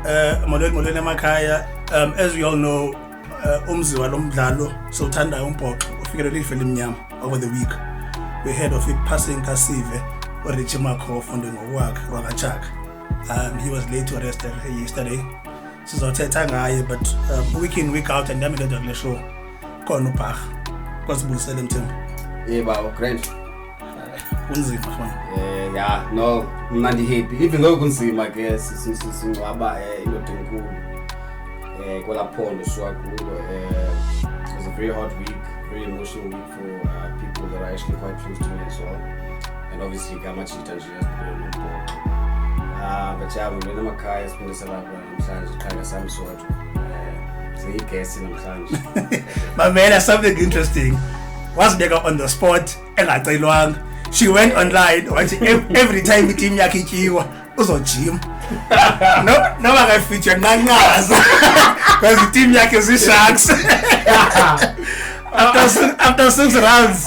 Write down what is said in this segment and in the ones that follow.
Molweni emakhaya. As we all know, umziwa lo mdlalo sothanda umbhoxo ufikelele ife lemnyama over the week. We heard of it passing Sive or Richie funding ngokwakhe Tshaka. He was late to arrest yesterday. Sizothetha ngaye, but week in week out and ndamile kule show khona upha kwasibuyisela emthembu. Yebo, great. Unzima mfana. Yeah, no, mnandi happy. Even though kunzima ke singcwaba into enkulu. Kwela phondo siwakulo. It was a very hot week, very emotional week for people that are actually quite close to me as well. And obviously Gamachita nje yasiphelele but yeah, ngena emakhaya sifundisa lapha namhlanje ikhaya sami sodwa. Siyigesi namhlanje. Mamela, something interesting. Wasibeka on the spot engacelwanga. She went online wathi every time team yakhe ityiwa uzojim. No makafeature nqanqaza because team yakhe zi-Sharks. After 6 rounds.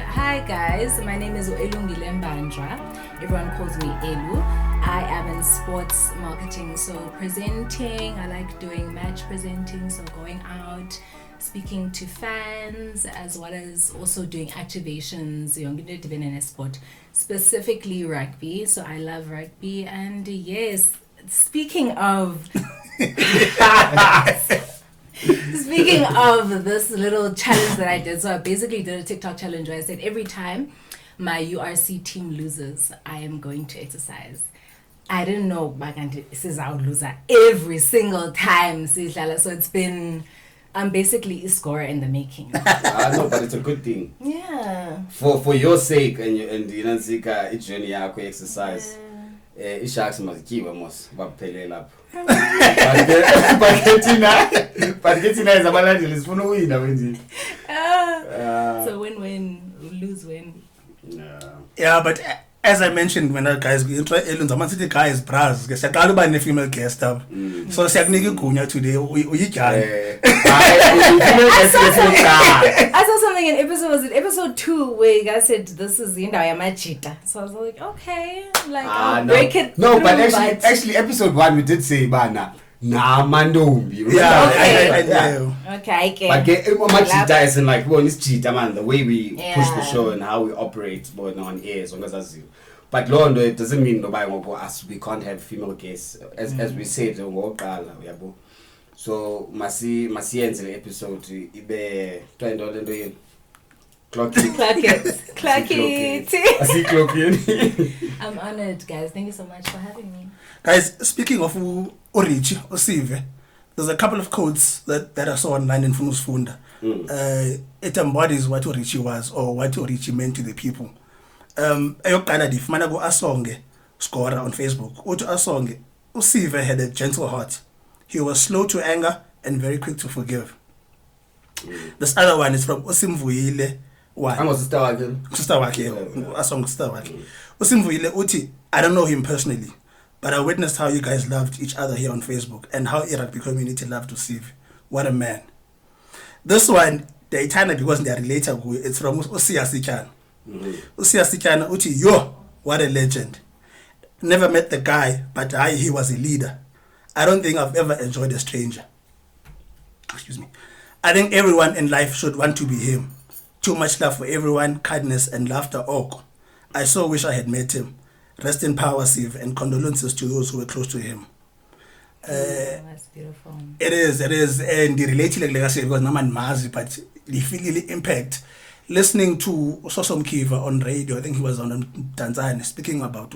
Hi guys, my name is Elungile Mbandra. Everyone calls me Elu. I am in sports marketing, so presenting. I like doing match presenting, so going out, speaking to fans, as well as also doing activations. In sport, specifically rugby. So I love rugby, and yes, speaking of. Speaking of this little challenge that I did, so I basically did a TikTok challenge where I said every time my URC team loses, I am going to exercise. I didn't know back until this is our loser every single time. So it's been, I'm basically a scorer in the making. No, but it's a good thing. Yeah. For your sake and you know, Zika, each journey you exercise. Sharks must give us baphelele lapho. But getting is abalandeli sifuna uwina wenzini. So win-win, lose-win. Yeah, but as I mentioned when that guys City guys bras ke siyaqala uba ne female guest up. So siyakunika igunya today uyijani. I saw something in episode 2 where you guys said this is indawo yamajita. So I was like, okay, like I'll break it. No, but actually episode 1 we did say bana mandombi. Yeah. Okay, okay. But amajita isn't like it's cheetah man, the way we push the show and how we operate on air so as you. But Lord, it doesn't mean nobody will go us. We can't have female guests as we said yabo. So masi ends the episode ibe clock it. I'm honored, guys. Thank you so much for having me. Guys, speaking of Richie or Sive, there's a couple of quotes that I saw online in Funusfunda. It embodies what Richie was or what Richie meant to the people. Ayokana difumana go Asonge scorer on Facebook. Uto Asonge, Sive had a gentle heart. He was slow to anger and very quick to forgive. This other one is from Usimvuyile. Sister wake. Asonge sister wake. Usimvuyile uti, I don't know him personally, but I witnessed how you guys loved each other here on Facebook and how the rugby community loved to Sive. What a man. This one, the Itana because they are related, it's from Usiasichana. Usiasichana uti, yo, what a legend. Never met the guy, but he was a leader. I don't think I've ever enjoyed a stranger. Excuse me. I think everyone in life should want to be him. Too much love for everyone, kindness and laughter. Oh, I so wish I had met him. Rest in power, Sive, and condolences to those who were close to him. That's beautiful. It is, and the related like I said, because Naman Mazi, but the feel impact. Listening to Sosom Kiva on radio, I think he was on Tanzania, speaking about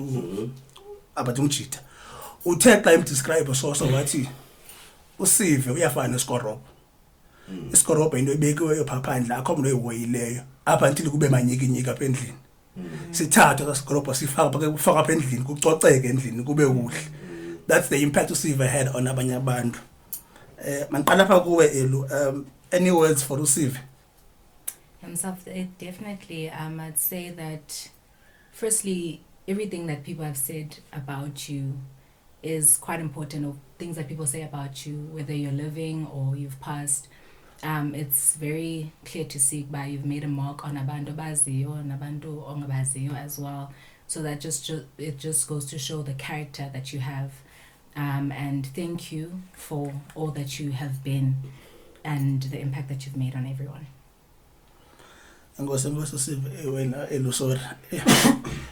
Umchita. Uthe time describe source wathi uSive uyafana eskorobho. Iskorobho into ebekiweyo phaphandle akho mntu oyihoyileyo apha until kube manyikinyika apha endlini. Sithatha eskorobho sifaka apha endlini kucoceke endlini kube kuhle. That's the impact uSive had on abanye abantu. Manqala apha kuwe Elu, any words for uSive? Himself, definitely. I'd say that firstly, everything that people have said about you is quite important, or things that people say about you, whether you're living or you've passed. It's very clear to see by you've made a mark on abantu baziyo, nabantu ongabaziyo as well, So that it just goes to show the character that you have. And thank you for all that you have been and the impact that you've made on everyone. Ngosi Sive wena elusori.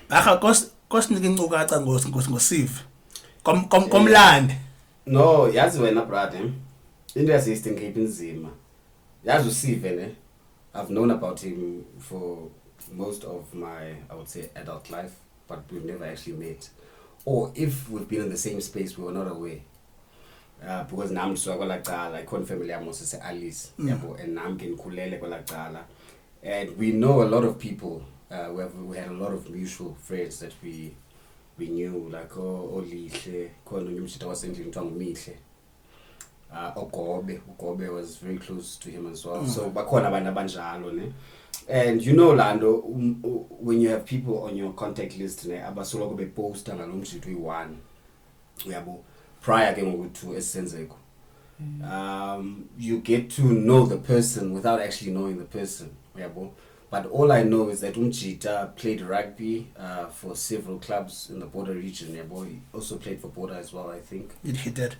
Akha kos nikincukaca ngosive. Komlande. No, yazi wena brother. Into yase-Eastern Cape inzima. Yazi uSive ne. I've known about him for most of my, I would say, adult life, but we've never actually met. Or if we've been in the same space, we were not aware. Because nam swagolagala, I family amos say Alice, and nam kin kulele golagala. And we know a lot of people. We had a lot of mutual friends that we knew, like Olihle, Kono Nyumchita was sending to Mihle. Ogobe was very close to him as well. So bakona bana banjalo ne. And you know Lando, when you have people on your contact list ne abasoloko beposta ngalomshito uyi1 uyabo prior ke ngokuthi esenzeko. You get to know the person without actually knowing the person. Uyabo. But all I know is that Umchita played rugby for several clubs in the border region. Uyabo. He also played for Border as well, I think. He did.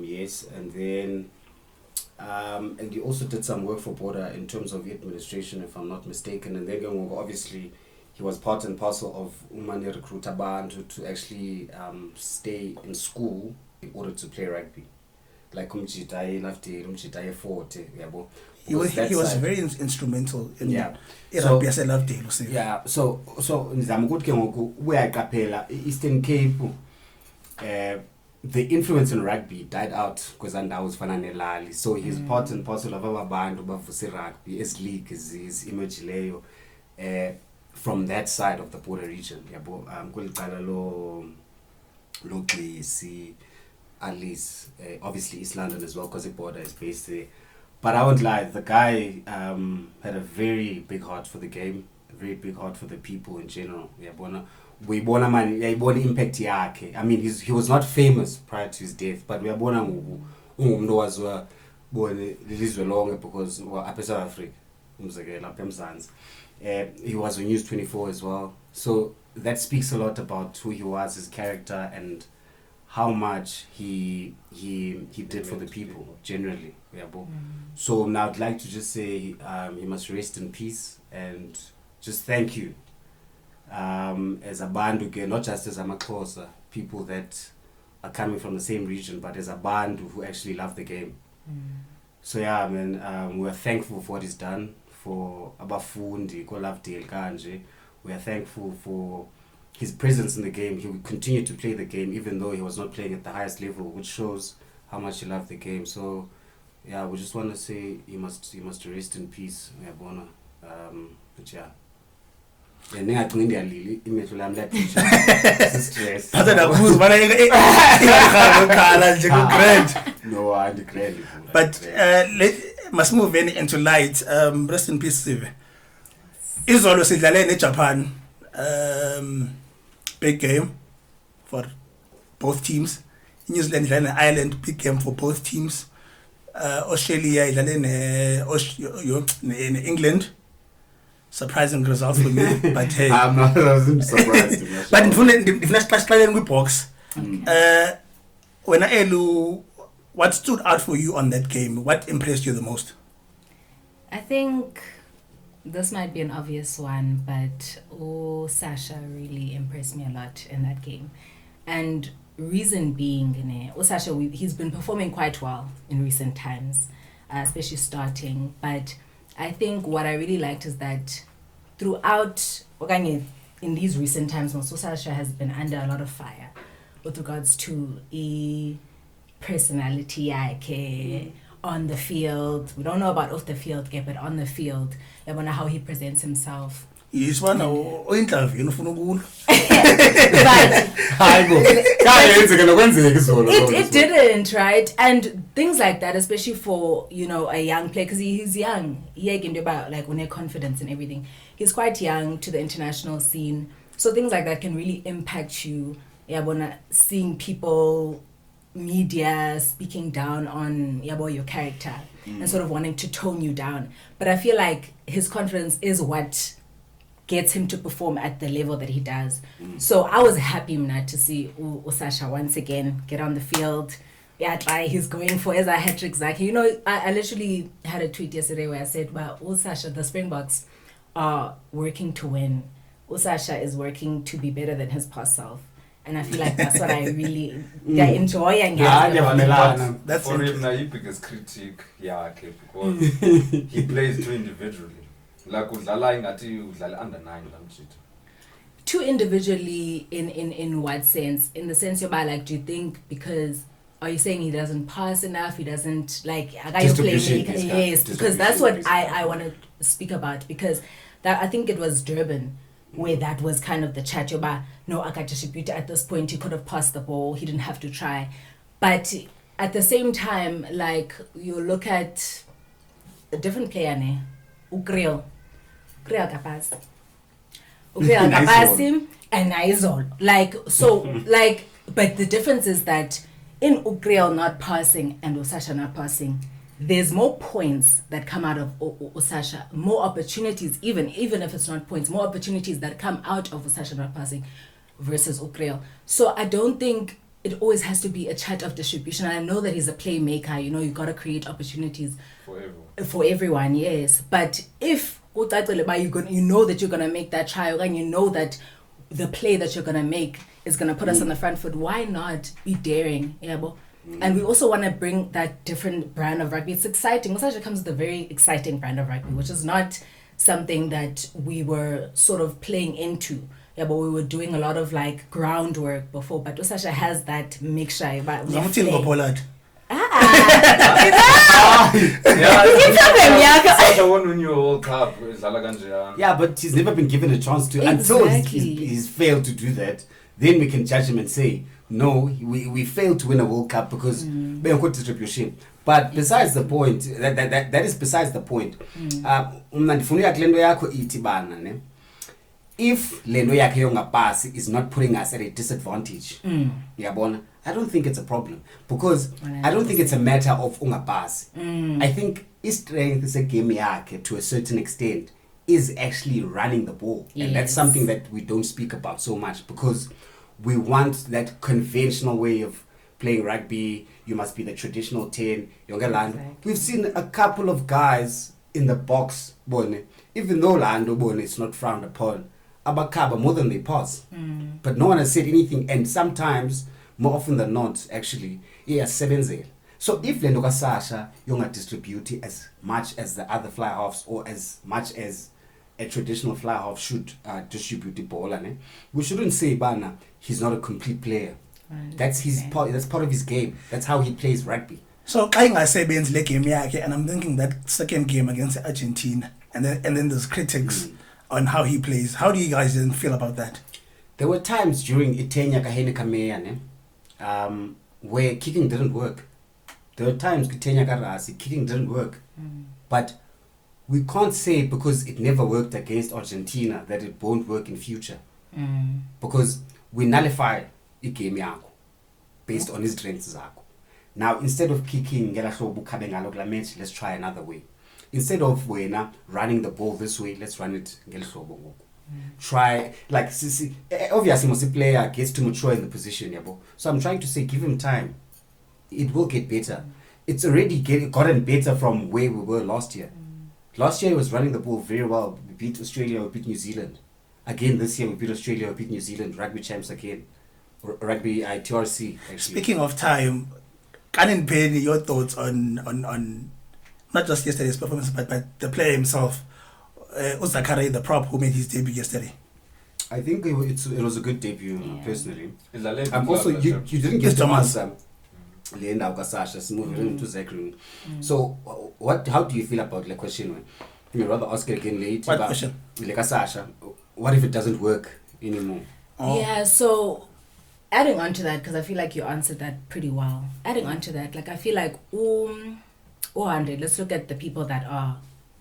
Yes, and then and he also did some work for Border in terms of administration, if I'm not mistaken. And then obviously he was part and parcel of Umani Recruiter Band to actually stay in school in order to play rugby. Like Umchita left Umchita forte, yabo. He was very instrumental in rugby as I loved it. Yeah, so nizamukut ke ngoku where Kapela Eastern Cape the influence in rugby died out because I was fananelali. So he's part and parcel of our band of rugby, his league, his image layo from that side of the border region. Yabo Kolisi, Alice, obviously East London as well because the Border is based there. But I won't lie, the guy had a very big heart for the game, a very big heart for the people in general. We born a man, impact yakhe. I mean, he was not famous prior to his death, but we are born umuntu was born lelizwe lonke because apha South Africa, umzekelo apha eMzantsi. He was on News 24 as well. So that speaks a lot about who he was, his character, and how much he did for the people generally. So now I'd like to just say he must rest in peace and just thank you. As a band again, not just as a Makosa, people that are coming from the same region, but as a band who actually love the game. So yeah, man, we're thankful for what he's done for Abafundi, Kolavdale Kanje. We are thankful for his presence in the game. He would continue to play the game even though he was not playing at the highest level, which shows how much he loved the game. So yeah, we just want to say he must rest in peace. But yeah. Ningaqindi imehlo lami liyaphitsha stress Batha nakubuza bana ekhala nje ku grand. No, I declare. But must move into light. Rest in peace Sive. Izolo sidlale neJapan. Big game for both teams. New Zealand idlale neIreland, big game for both teams. Australia idlale ne England. Surprising results for me, but hey. I wasn't surprised. But if let's play with box. When Elu, what stood out for you on that game? What impressed you the most? I think this might be an obvious one, but Sasha really impressed me a lot in that game. And reason being, Sasha, he's been performing quite well in recent times, especially starting. But I think what I really liked is that throughout, in these recent times, Sasha has been under a lot of fire with regards to personality on the field. We don't know about off the field yet, but on the field, I wonder how he presents himself. He's one interview, It didn't, right? And things like that, especially for, a young player, because he's young. He can do about like when confidence and everything. He's quite young to the international scene. So things like that can really impact you. Seeing people, media speaking down on your character and sort of wanting to tone you down. But I feel like his confidence is what gets him to perform at the level that he does. So I was happy mna to see Sasha once again get on the field. Yeah, he's going for as a hat-trick Zaki. You know, I literally had a tweet yesterday where I said, well, Sasha, the Springboks are working to win. Sasha is working to be better than his past self. And I feel like that's what I really enjoy and get. That's for him, the biggest critique, because he plays too individually. Like under 9, Too individually in what sense? In the sense you're like, do you think because are you saying he doesn't pass enough? He doesn't like yes, because that's what I want to speak about, because that I think it was Durban where that was kind of the chat. You're about, no, I got distributed at this point. He could have passed the ball. He didn't have to try. But at the same time, like you look at a different player, ne? Ukriel kapaz. Ukriel kapaz and Aizol. Like, so, like, but the difference is that in Ukriel not passing and Osasha not passing, there's more points that come out of Osasha, more opportunities, even if it's not points, more opportunities that come out of Osasha not passing versus Ukriel. So I don't think it always has to be a chat of distribution. And I know that he's a playmaker, you know, you got to create opportunities for everyone, yes. But if you know that you're going to make that try, and you know that the play that you're going to make is going to put us on the front foot, why not be daring? Yeah, and we also want to bring that different brand of rugby. It's exciting. Osasha comes with a very exciting brand of rugby, which is not something that we were sort of playing into. Yeah, but we were doing a lot of like groundwork before. But Osasha has that mixture. But we have yeah, but he's never been given a chance to. Until he's failed to do that, then we can judge him and say, no, we failed to win a World Cup because we have got distribution. But besides the point, that is besides the point. If lendo yakhe yongapasi is not putting us at a disadvantage, I don't think it's a problem, because I don't think it's a matter of ungapasi. I think his strength is a game yakhe to a certain extent is actually running the ball, and that's something that we don't speak about so much, because we want that conventional way of playing rugby. You must be the traditional 10. Exactly. We've seen a couple of guys in the box, even though Lando it's not frowned upon, abakaba more than they pass. But no one has said anything, and sometimes, more often than not, actually, seven. So if Lendoka Sasha you're distribute as much as the other fly halves, or as much as a traditional fly half should distribute the ball, we shouldn't say Bana he's not a complete player. That's his part. That's part of his game. That's how he plays rugby. So I say Ben's leg game, and I'm thinking that second game against Argentina, and then there's critics on how he plays. How do you guys then feel about that? There were times during Itenya Kahene Kamea, where kicking didn't work. There were times Itenya Karasi kicking didn't work, but we can't say because it never worked against Argentina that it won't work in future, because we nullify the game yako based on his strengths zako. Now, instead of kicking, let's try another way. Instead of running the ball this way, let's run it. Try, like, obviously, most player gets to mature in the position. So I'm trying to say, give him time. It will get better. It's already gotten better from where we were last year. Last year, he was running the ball very well. We beat Australia, we beat New Zealand. Again, this year, we beat Australia, we beat New Zealand. Rugby champs again. Rugby TRC, actually. Speaking of time, Kanin Penny, your thoughts on not just yesterday's performance, but the player himself, Uzakari, the prop who made his debut yesterday? I think it was a good debut, personally. Also, you didn't get to answer Leenda Ukasasha, moving into Zachary. So, how do you feel about the question? You rather ask it again later. What question? Sasha, what if it doesn't work anymore? Yeah, so adding on to that, because I feel like you answered that pretty well. Adding on to that, like I feel like, Andre, let's look at the people that are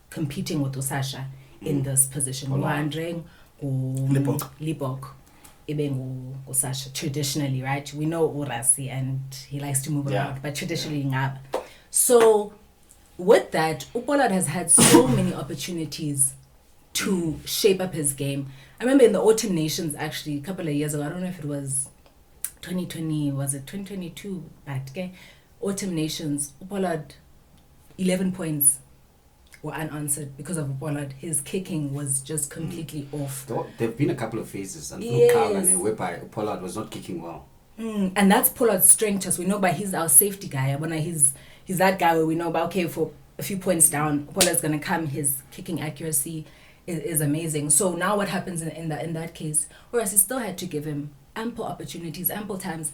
competing with Osasha in this position. Andre, Lipok, Ibengu, Osasha, traditionally, right? We know Urasi and he likes to move around, but traditionally, Ngab. So with that, Upollard has had so many opportunities to shape up his game. I remember in the Autumn Nations, actually, a couple of years ago, I don't know if it was 2020, was it 2022? But okay, Autumn Nations, Pollard, 11 points were unanswered because of Pollard. His kicking was just completely off. There have been a couple of phases, and Yes. whereby Pollard was not kicking well. And that's Pollard's strength, as we know, but he's our safety guy. When he's that guy where we know about, okay, for a few points down, Pollard's going to come. His kicking accuracy is amazing. So now what happens in that case, whereas he still had to give him ample opportunities, ample times.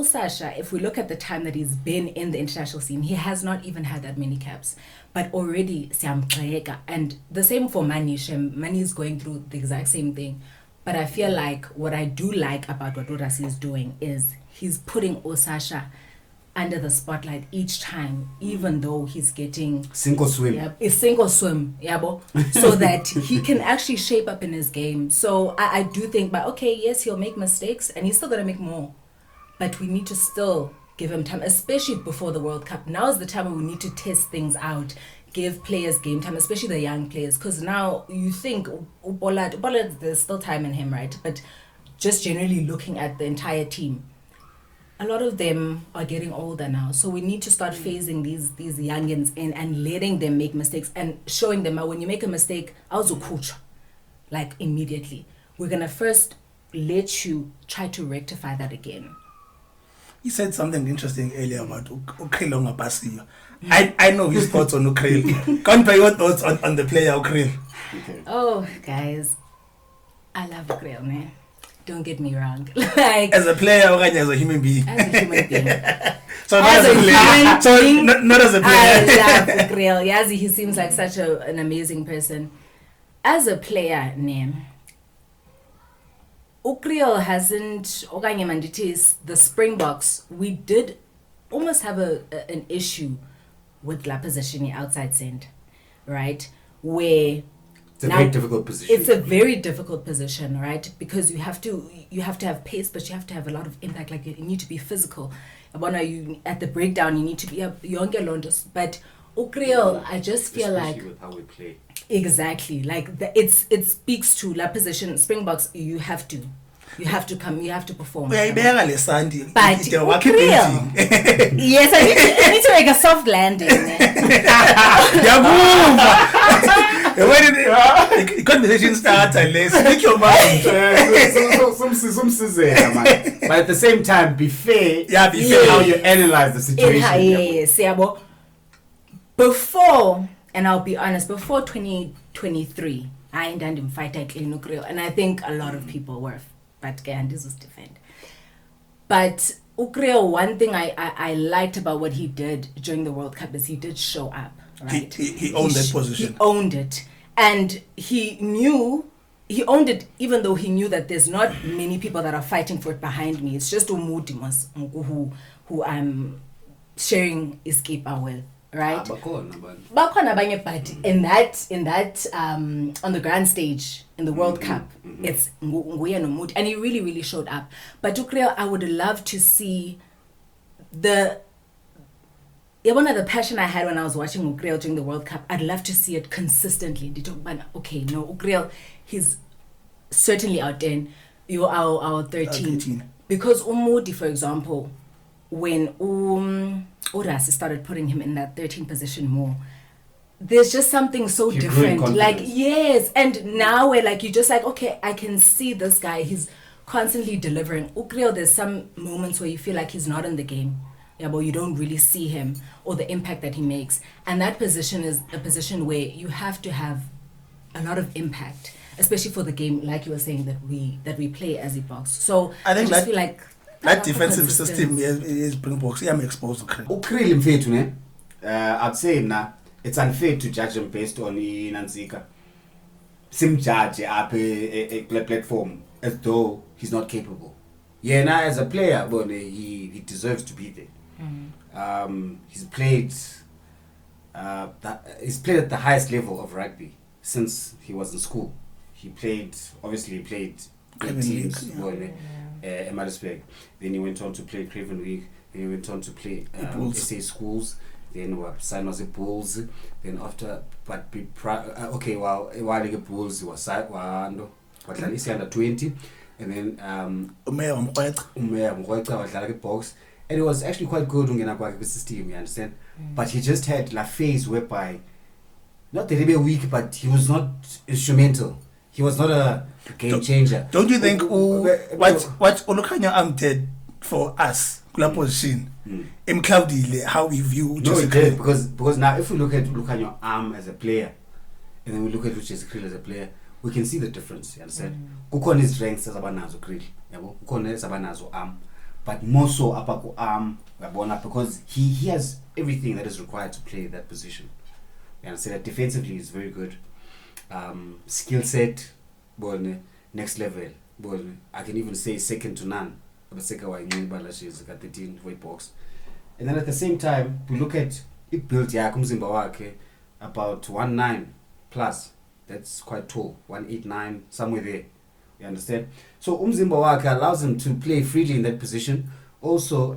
Sasha, if we look at the time that he's been in the international scene, he has not even had that many caps. But already, and the same for Mani. Mani is going through the exact same thing. But I feel like what I do like about what Urasi is doing is he's putting Osasha under the spotlight each time, even though he's getting Single swim. a single swim, so that he can actually shape up in his game. So I do think, but okay, yes, he'll make mistakes and he's still gonna make more, but we need to still give him time, especially before the World Cup. Now is the time where we need to test things out, give players game time, especially the young players, because now you think Pollard, there's still time in him, right? But just generally looking at the entire team, a lot of them are getting older now, so we need to start phasing these youngins in and letting them make mistakes and showing them when you make a mistake, like immediately. We're gonna first let you try to rectify that again. You said something interesting earlier about Ukril Ngapasiyo. I know his thoughts on Ukril. Can't pay your thoughts on the player Ukril. Okay. Oh, guys, I love Ukril, man. Don't get me wrong. Like, As a player or as a human being? as a human being. So not as a player. So not as a player. I love Ukril. Yazi, he seems like such an amazing person. As a player, Ukril hasn't, okanye manditis, the Springboks, we did almost have an issue with la position outside send, right? Where It's a very difficult position. it's a very difficult position, right? Because you have to have pace, but you have to have a lot of impact. Like you need to be physical. You at the breakdown, you need to be younger londos. But Ukril, I just feel Especially like with how we play. exactly like it speaks to la position. Springboks, you have to come, you have to perform. Uyayibeka le sandi. But Wakhe Ukril, building. yes, I need to make a soft landing. Yabuva. When the conversation starts, speak your mind. But at the same time, be fair. Yeah, be fair. How you analyze the situation. Yes, yabo. Before, and I'll be honest, before 2023, I ended in fight at Ukril, and I think a lot of people were, but this was defend. But Ukril, one thing I liked about what he did during the World Cup is he did show up. Right? He owned that position. He owned it. And he owned it, even though he knew that there's not many people that are fighting for it behind me. It's just Umudimas who I'm sharing escape with, right? But in that on the grand stage in the World Cup, it's Nguya Nomudi, and he really, really showed up. But Ukril, I would love to see one of the passion I had when I was watching Ukril during the World Cup, I'd love to see it consistently. Okay, no, Ukril, he's certainly out there. You're our 13. Because Umudi, for example, when Urasi started putting him in that 13 position more, there's just something so He different. grew in Like, confidence. yes, and now we're like, you're just like, okay, I can see this guy. He's constantly delivering. Ukril, there's some moments where you feel like he's not in the game. Yeah, but you don't really see him or the impact that he makes. And that position is a position where you have to have a lot of impact, especially for the game, like you were saying, that we play as a box. So I think just that- feel like That defensive system is Springboks. I'm exposed to Ukril. Ukril mfethu ne. I'd say it's unfair to judge him based on Nanzika. Sim judge up a platform as though he's not capable. Yeah, now as a player, well, he deserves to be there. He's played at the highest level of rugby since he was in school. He played great teams, Emmalusburg. Then he went on to play Craven Week. Then he went on to play SA schools. then signed was the Bulls, then after but while the Bulls was signed but at least under 20, and then Springboks, and it was actually quite good with the system, you understand? But he just had a phase whereby not that he was weak, but he was not instrumental. He was not a game changer. Don't you think what Olukhanya did for us, position, how we view no, it did, because now if we look at Olukhanya as a player, and then we look at Richie as a player, we can see the difference, you understand? Kukhona his strengths as abanazo Krill, yabo. Kukhona ezabanazo but more so apako because he has everything that is required to play that position. You understand? Defensively is very good. Skill set, next level. I can even say second to none. She's got 13 weight box. And then at the same time, we look at it built umzimba wakhe about 1'9" plus. That's quite tall, 1'8'9", somewhere there. You understand? So umzimba wakhe allows him to play freely in that position. Also,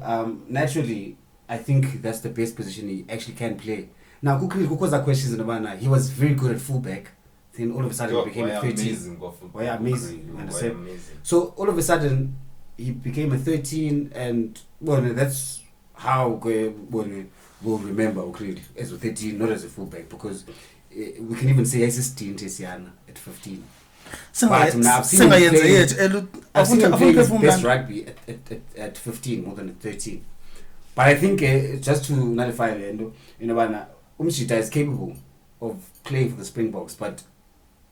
naturally, I think that's the best position he actually can play. Now, because the questions in the he was very good at fullback. Then all of a sudden he became a 13. Amazing. You understand? So all of a sudden he became a 13, and that's how we'll remember Okrili as a 13, not as a fullback, because we can even say assistant Tesiana at 15. But I've seen him playing his best rugby at 15 more than at 13. But I think just to nullify the Umshita is capable of playing for the Springboks, but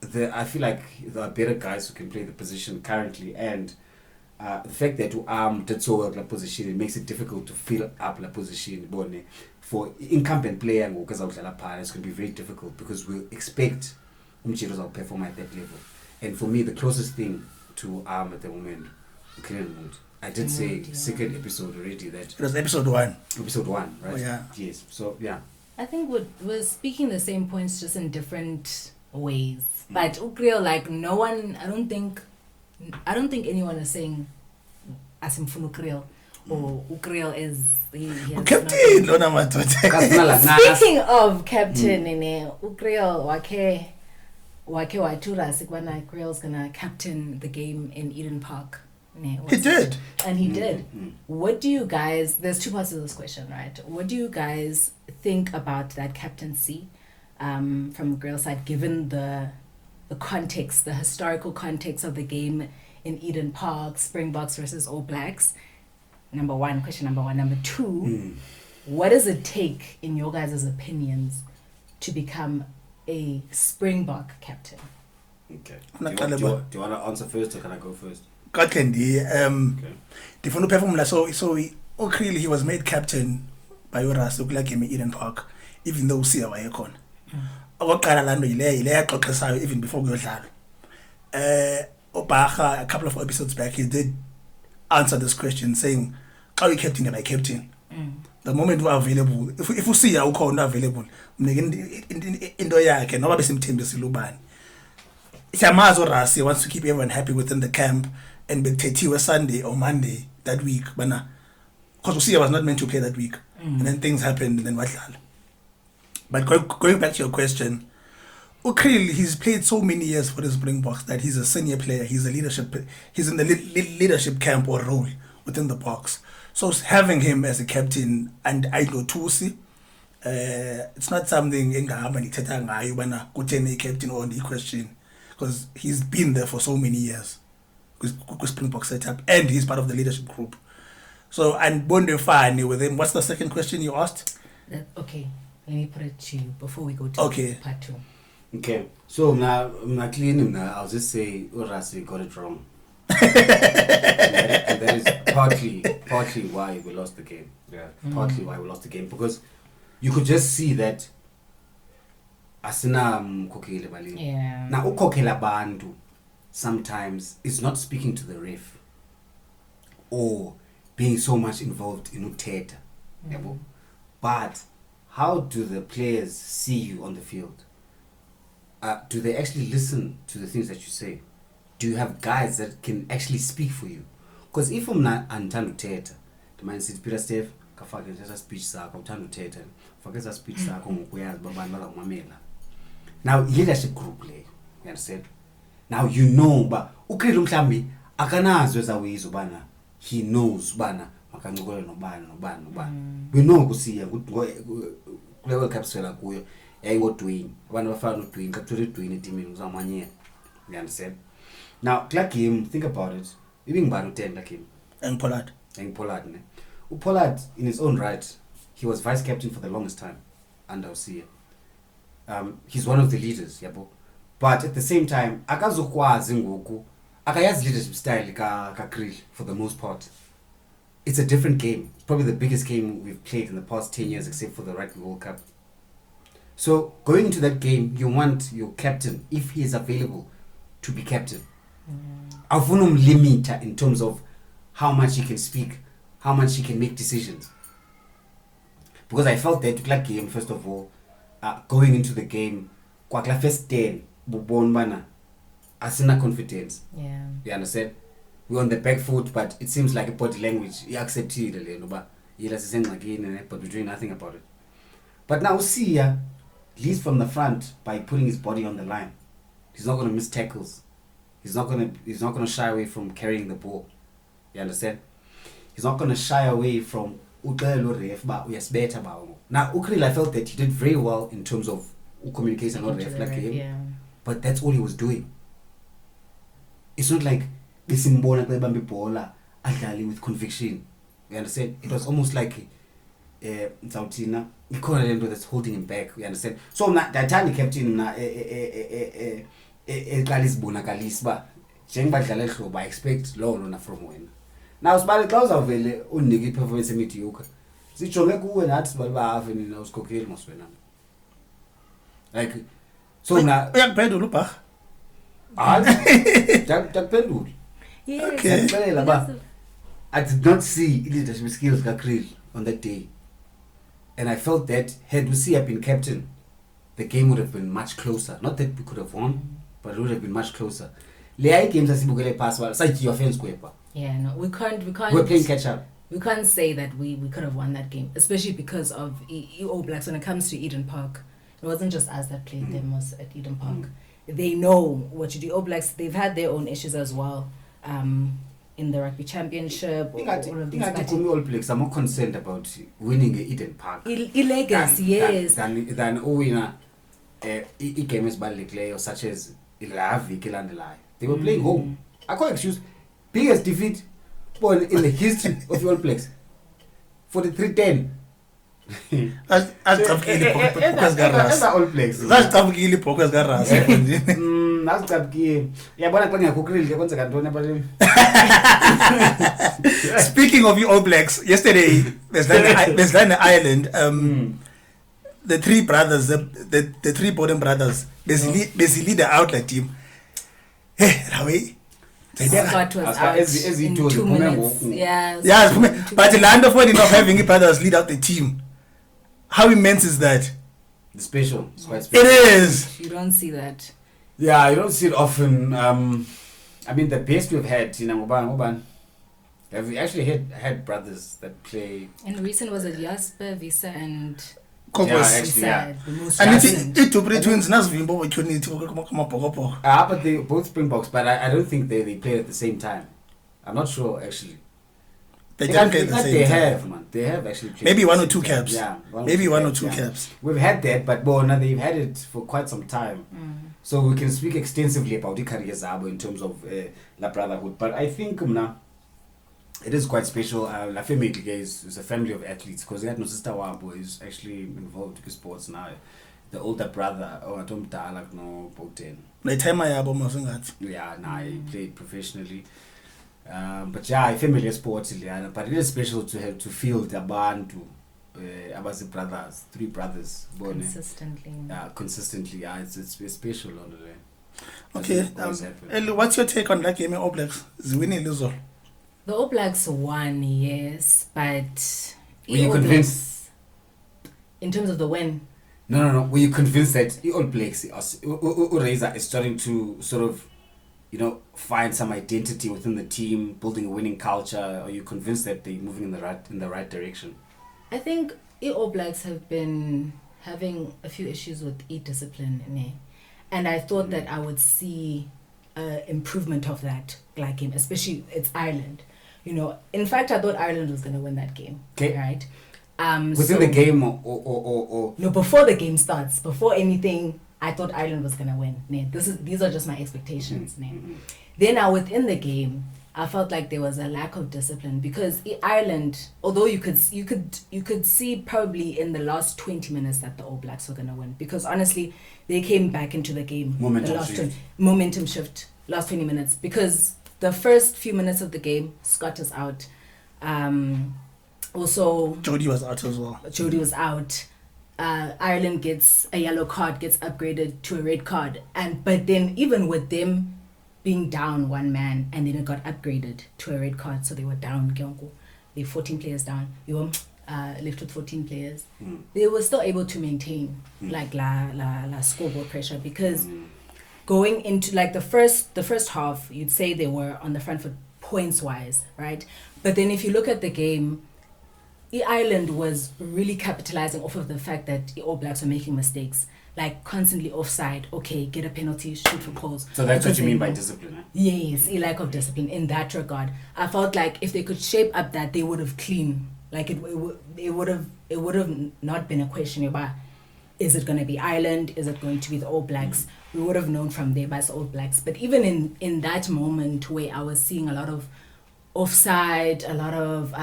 I feel like there are better guys who can play the position currently, and the fact that did so well that position, it makes it difficult to fill up the position for incumbent player because it's going to be very difficult, because we'll expect Umshita to perform at that level. And for me, the closest thing to at the moment, I did say second episode already that it was episode 1. Episode 1, right? Oh, yeah. Yes. So yeah. I think we're speaking the same points just in different ways. But Ukreel, like no one, I don't think anyone is saying Asimfun Ukreel or Ukreel is he has Captain. Speaking of captain, Ukreel wake watura sikwana Ukreel's gonna captain the game in Eden Park. He did. And he did. What do you guys, there's two parts to this question, right? What do you guys think about that captaincy from the girl side, given the context, the historical context of the game in Eden Park, Springboks versus All Blacks? Question number one. Number two, what does it take, in your guys' opinions, to become a Springbok captain? Okay. Do you want to answer first, or can I go first? God can different perform so Okrili, he was made captain by Uras Ukulake in Eden Park, even though Sive wayekona. Okoqala lando ile yaxoxesayo even before kuyodlala. Obaha a couple of episodes back, he did answer this question saying, "How you captain and I captain?" The moment we are available, if you see ukhona available, mnike into yakhe noba besimthembisa ilubani. Yamazo Rasi wants to keep everyone happy within the camp, and Betetiwe Sunday or Monday that week, because Usia was not meant to play that week, and then things happened, and then what? But going back to your question, Ukril, he's played so many years for the Springboks that he's a senior player. He's in the leadership camp or role within the box. So having him as a captain, and I know Tusi, it's not something captain or the question. Because he's been there for so many years with Springbok setup, and he's part of the leadership group. So, and Bonde fine with him. What's the second question you asked? Okay, let me put it to you before we go to part 2. Okay, so now I'll just say Urasi got it wrong. And that is partly why we lost the game. Yeah. Partly why we lost the game, because you could just see that asina mkhokheli balini. Yeah. Now ukhokhela bantu sometimes is not speaking to the ref or being so much involved in uthetha. But how do the players see you on the field? Do they actually listen to the things that you say? Do you have guys that can actually speak for you? Because if I'm not antanda uthetha, the Man City Peter Steph, kafake esa speech sakho uthanda uthetha fake esa speech sakho ngokuyazi babantu bazamamela. Now leadership group leyo, you understand? Now you know ba uKrill mhlambi akanazo ezawizo bana he knows bana makancokola nobani. We know kusiya kule World Cup sela kuyo yayingodwini abantu bafana nodwini xa kuthiwa udwini etimini uzamanyela, you understand? Now kula game, think about it, ibingibani u10 la game Pollard ne Pollard in his own right, he was vice captain for the longest time under Usiya. He's one of the leaders, yabo, but at the same time akazokwazi ngoku akayazi leadership style ka Krill for the most part. It's a different game. It's probably the biggest game we've played in the past 10 years except for the Rugby World Cup. So going into that game, you want your captain, if he is available, to be captain. Awufuna limiter in terms of how much he can speak, how much he can make decisions. Because I felt that that game, first of all, going into the game, kwa first 10, bubon bana, asina confidence. Yeah. You understand? We're on the back foot, but it seems like a body language. You accept it, but we're doing nothing about it. But now Usiya leads from the front by putting his body on the line. He's not going to miss tackles. He's not going to shy away from carrying the ball. You understand? He's not going to shy away from yes better. Now Krill, I felt that he did very well in terms of communication on ref like him. Yeah. But that's all he was doing. It's not like besimbona xa ebamba ibhola adlali with conviction. You understand? It was almost like Ntsawuthina ikhona lento that's holding him back. You understand? So mna ndathanda captain mna eqala isibonakalisa ba njengabadlala ehlobo I expect lona from wena. Now sibale xa uzawuvele unike iperformance mediocre. Sijonge kuwe nathi sibale bahave nina usikhokheli moswena. Like so mna uyakuphendula ubhar Takpendula. Yes. Okay. I did not see leadership skills ka Krill on that day. And I felt that had Usiya been captain, the game would have been much closer. Not that we could have won, but it would have been much closer. Le games asibukele pass wala sayithi your fence kwepa. Yeah, no, we can't. We're playing catch up. We can't say that we could have won that game, especially because of All Blacks when it comes to Eden Park. It wasn't just us that played them, was at Eden Park. They know what you do. All Blacks, they've had their own issues as well. In the rugby championship, all of these. All Blacks are more concerned about winning Eden Park. Legacy, yes. Than winner game is or such as Ilavi. They were playing home. I can't excuse biggest defeat in the history of All Blacks. 43-10. azicabukile ibhokhwe garras All Blacks. Azicabukile ibhokhwe garras. Azicabukile. Yabona xa ngakukrill ke kwenzeka ntoni abalimi. Speaking of you All Blacks, yesterday there's like Ireland. The three brothers, the three Borden brothers, basically the outlet team. Hey, Rawi. Scott was out as he in told 2 you, minutes. yeah. Yes. But the land of not having brothers lead out the team. How immense is that? It's special. It's quite special. It is. You don't see that. Yeah, you don't see it often. I mean, the best we've had, Ngoban. Have we actually had brothers that play? And recent was it Jasper, Visa, and Kokos. Actually, yeah. the most And recent. it's two twins. Nazvimbo opportunity. But they both Springboks, but I don't think they played at the same time. I'm not sure actually. They didn't play at the same time. Have, man. They have actually played. Maybe at one the or two same time. caps. Yeah. Maybe one or two yeah. caps. We've had that, but now they've had it for quite some time. So we can speak extensively about the career Zabo in terms of La Brotherhood. But I think it is quite special. La family is a family of athletes because they had no sister Wabo is actually involved with sports now. The older brother, Tom Dalak, no Boten. The time I have Yeah, he played professionally. But yeah, family sports, but it is special to have to field a band to Abasi brothers, three brothers born consistently. Yeah, it's special on the day. Okay. Eli, what's your take on that game in All Blacks? Zwini Lizzo. The All Blacks won, yes, but were you convinced? In terms of the win? No. Were you convinced that the All Blacks, Razor is starting to sort of, find some identity within the team, building a winning culture? Are you convinced that they're moving in the right direction? I think the All Blacks have been having a few issues with discipline, and I thought that I would see improvement of that like game, especially it's Ireland. In fact, I thought Ireland was going to win that game. Okay. Right. Within the game or no, before the game starts, before anything, I thought Ireland was going to win. These are just my expectations. Then now within the game, I felt like there was a lack of discipline because Ireland, although you could see probably in the last 20 minutes that the All Blacks were going to win, because honestly they came back into the game. Momentum shift last 20 minutes, because the first few minutes of the game, Scott is out. Also, Jody was out as well. Jody was out. Ireland gets a yellow card, gets upgraded to a red card, but then even with them being down one man, and then it got upgraded to a red card, so they were down. They 14 players down. We were left with 14 players. They were still able to maintain like la scoreboard pressure, because going into like the first half, you'd say they were on the front foot points wise, right? But then if you look at the game, Ireland was really capitalizing off of the fact that the All Blacks were making mistakes, like constantly offside. Okay, get a penalty, shoot for goals. So that's what you mean by discipline, eh? Yes, a lack of discipline in that regard. I felt like if they could shape up that, they would have clean. Like it would have not been a question about, is it going to be Ireland? Is it going to be the All Blacks? We would have known from there by the All Blacks. But even in that moment where I was seeing a lot of offside, a lot of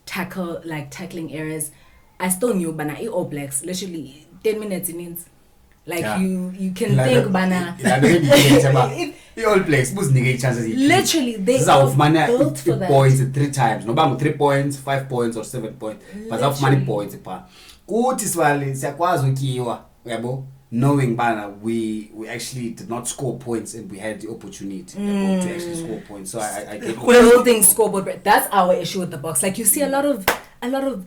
tackling errors, I still knew bana All Blacks literally 10 minutes means like you can think bana All Blacks literally they are built for that. Points 3 times, no 3 points, 5 points or 7 points, but how many points pa kuthi swali siyakwazi ukiwa yabo, knowing bana we actually did not score points and we had the opportunity to actually score points. So I get building scoreboard, but that's our issue with the box. Like you see a lot of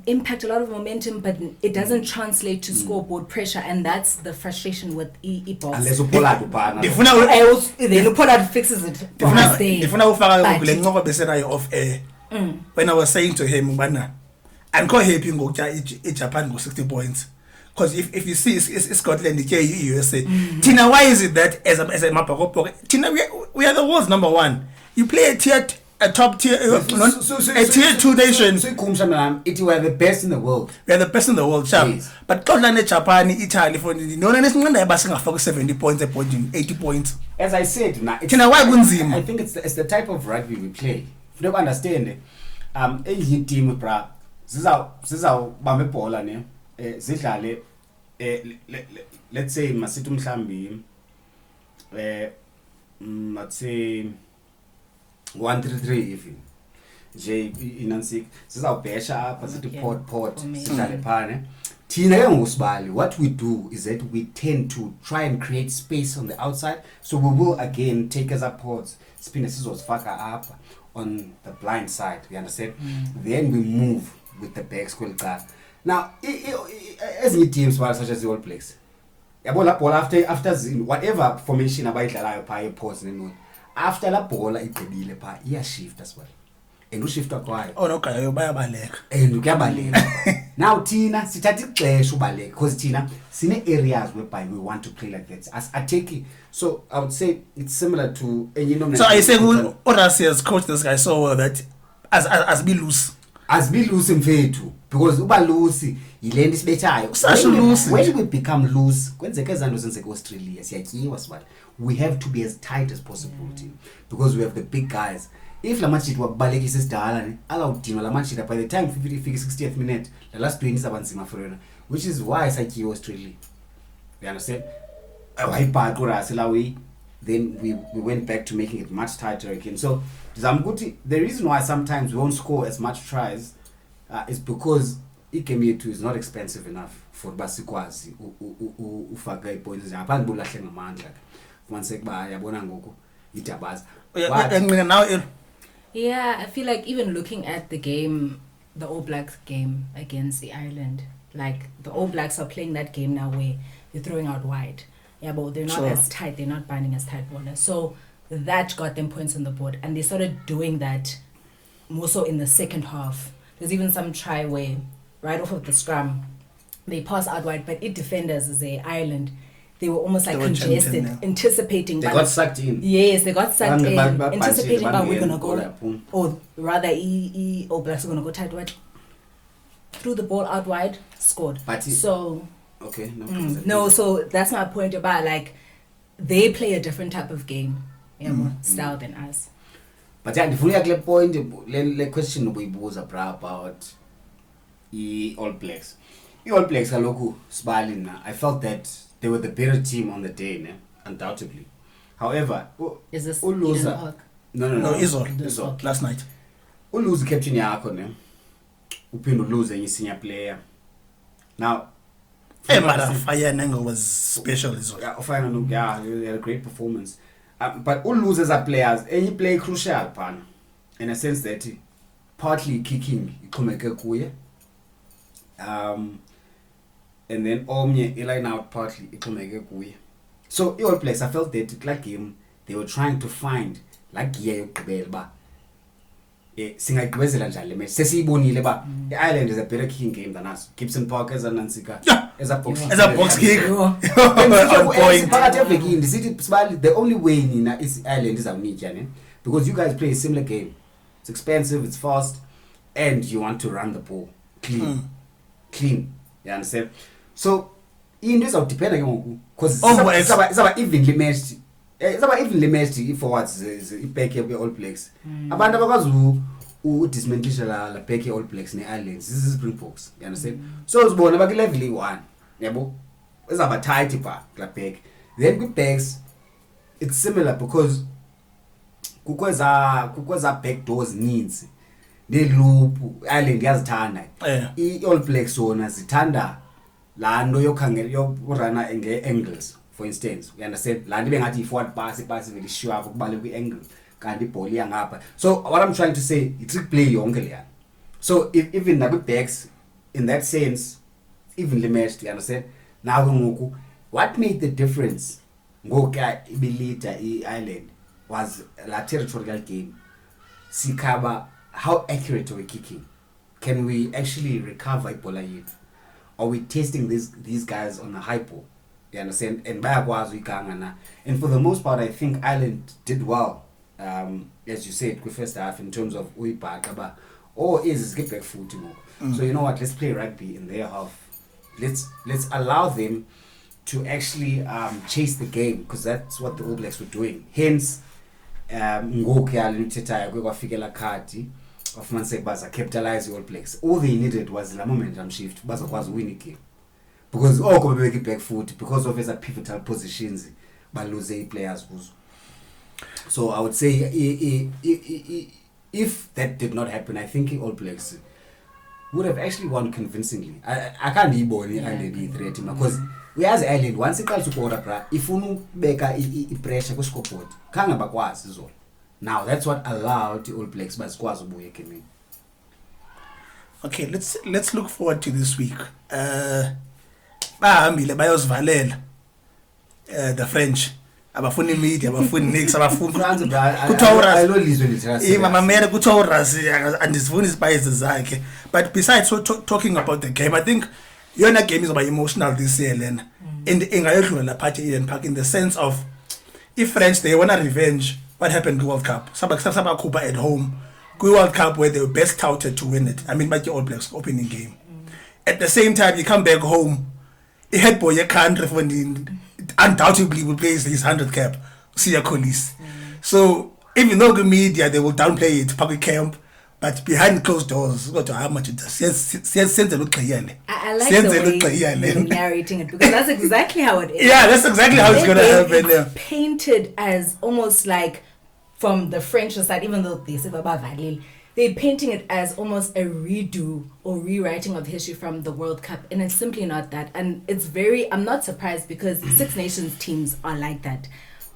impact, a lot of momentum, but it doesn't translate to scoreboard pressure, and that's the frustration with e-box. Unless you pull out the bar. Then Pollard fixes it. When I was saying to him, bana, I'm quite happy go Japan go 60 points. Because if you see it's Scotland, the USA, Tina, why is it that as a mapako, Tina, we are the world's number one. You play a top tier, a tier 2 nation. So it were the best in the world. We are the best in the world, champ. Yes. But Scotland, Japan, Italy, for no one is going 70 points, 80 points. As I said, Tina, why Gunzim? I think it's the type of rugby we play. If you don't understand it, a team bra, ziza bambe bhola ne. Zidlale let's say masithi mhlambi let's say 1-3-3 even nje inansik sizawubhesha apha sithi pot sidlale phane thina ke ngosibali. What we do is that we tend to try and create space on the outside, so we will again take as pods siphinde sizozifaka apha on the blind side, you understand? Then we move with the backs kweliqala. Now, as many teams such as the All Blacks, after whatever formation abayidlalayo pha e-ports nenoni, after la bhola igqibile pha shift as well, and ushiftwa kwayo nogayo bayabaleka and kuyabaleka. Now thina sithatha ixesha ubaleka because thina sine areas whereby we want to play like that as attacking. So I would say it's similar to so I say Orasi has coached this guy so well that as be loose mfethu, because uba loose yilento isibethayo. When we become loose kwenzeka ezanto zenzeka Australia siyatyiwa sibali. We have to be as tight as possible team, because we have the big guys. If lamachit wakubalekisa isidala ne alawudinwa lamachit by the time 60th minute the last 20 sabanzima for yena, which is why sayityiwa Australia. You understand? Wayibhaqa uRasi la way. Then we went back to making it much tighter again. So Zamguti, the reason why sometimes we won't score as much tries is because game yethu is not expensive enough for basikwazi ufaka ipoints ngaphandle bolahle ngamandla. Fumaniseka ba yabona ngoku idabaza. Yeah, I feel like even looking at the game, the All Blacks game against the Ireland, like the All Blacks are playing that game now where they're throwing out wide. Yeah, but they're not as tight. They're not binding as tight bowlers. So that got them points on the board, and they started doing that more so in the second half. There's even some try where right off of the scrum, they pass out wide, but it defenders as a Ireland, they were almost like congested, anticipating. They got sucked in. Yes, they got sucked in, anticipating but we're gonna go, or rather, All Blacks are gonna go tight wide. Threw the ball out wide, scored. So okay, so that's my point about like they play a different type of game, style than us. But yeah, if we have a point, the question we pose about the All Blacks. The All Blacks are local smiling now. I felt that they were the better team on the day, undoubtedly. However, is this Eden Park? No, Izol last night. Lose captain yakho ne. Uphinda lose any senior player. Now, But Fire Nango was special as well. Yeah, he had a great performance. But all losers are players, and you play crucial pan, in a sense that partly kicking kuye, and then omnye line out partly kuye. So all players, I felt that like game they were trying to find like ba. Singagqwezela njalo le sesiyibonile ba iIreland is a better kicking game than us. Gibson Park as a Nansika as a box kick on point. The only way Nina is Ireland is our because you guys play a similar game. It's expensive, it's fast, and you want to run the ball clean. You understand? So into is depend on because it's about evenly matched. It's about evenly matched forwards back here All Blacks. Abantu abakwazi dismantle la back All Blacks ne Islands. This is Springboks. You understand? So uzibona baki level 1. Yabo. It's about tight pa la back. Then with backs it's similar because kukweza back doors needs. They loop Island yazithanda. All Blacks zona zithanda la nto yokurana angles. For instance, you understand? Landi bengathi forward pass very sure ukubale kwi-angle kanti ibhola iyangapha. So what I'm trying to say, it's play yonke leya. So if even the backs in that sense evenly matched, you understand? Now ngoku what made the difference ngoka ibilita iIreland was la territorial game. Sikaba, how accurate are we kicking? Can we actually recover ibhola yethu? Are we testing these guys on a high ball? You understand? And for the most part, I think Ireland did well, as you said, the first half in terms of Uipakaba or is get back foot. So you know what? Let's play rugby in their half. Let's allow them to actually chase the game because that's what the All Blacks were doing. Hence, of Manse capitalize the All Blacks. All they needed was the momentum shift. Baza was winning game. Because all come back back foot because of his pivotal positions, but lose players. So I would say if that did not happen, I think All Blacks would have actually won convincingly. I can't be born Ireland be threatening because we as Ireland once it comes to quarter, if you beka pressure go scoreboard, kanga bakwazi is all. Now that's what allowed the All Blacks but squads ubuye kemi. Okay, let's look forward to this week. Bahambile bayosivalela the French abafuni media abafuni nix abafuni kuthiwa mama mere kuthiwa urasi andisifuni spices zakhe. But besides talking about the game, I think yona game is about emotional this year lena and ingayodlula la party Eden Park in the sense of if French they want a revenge what happened to World Cup sabakhupha at home World Cup where they were best touted to win it. I mean by the All Blacks opening game. At the same time you come back home a head boy a country for undoubtedly will play his 100th cap, Sive Kolisi. So even though the media they will downplay it, public camp, but behind closed doors, got to how much it does. I like the way you're narrating it because that's exactly how it is. Yeah, that's exactly how it's gonna happen. It's painted as almost like from the French side, even though they say Baba Valil, they're painting it as almost a redo or rewriting of history from the World Cup, and it's simply not that. And it's I'm not surprised because Six Nations teams are like that.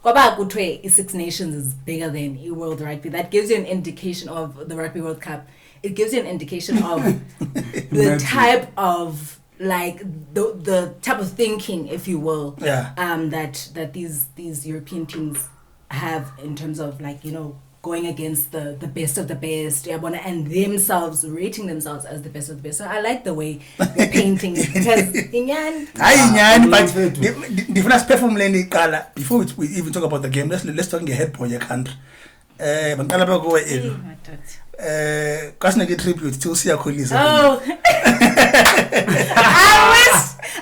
Six Nations is bigger than World Rugby. That gives you an indication of the Rugby World Cup. It gives you an indication of the type of like the type of thinking, if you will, that these European teams have in terms of like going against the best of the best, and themselves rating themselves as the best of the best. So I like the way you're painting it because but different perform before we even talk about the game. Let's talk head boy your country. Tribute to Kolisi. Oh,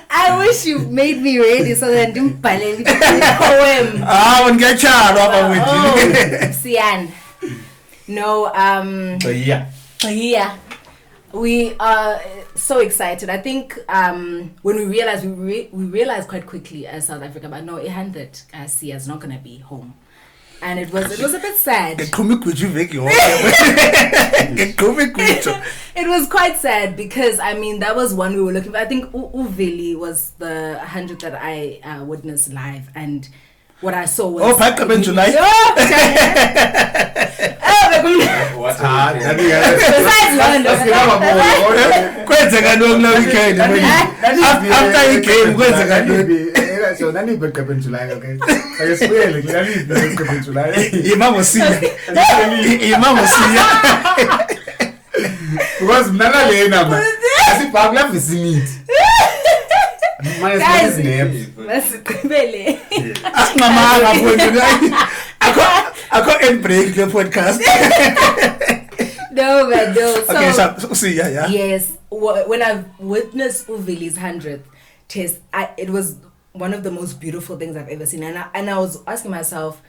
I wish you made me ready so that I didn't poem. On get Sian. No, yeah. We are so excited. I think when we realized, we realized quite quickly as South Africa, but no, it had that Sia is not going to be home. And it was a bit sad. It was quite sad because that was one we were looking for. I think Uveli was the 100 that I witnessed live, and what I saw was pack up in July. So then you pick up in July, okay? I swear, like, you pick up in July. Your mom will see you. Because Nana Lena, I see Pabla is in it. Guys, that's Kwebele. Ask my mom. I can't break the podcast. No, but no. Okay, so see, yeah. Yes, when I witnessed Uveli's 100th test, it was one of the most beautiful things I've ever seen, and I was asking myself,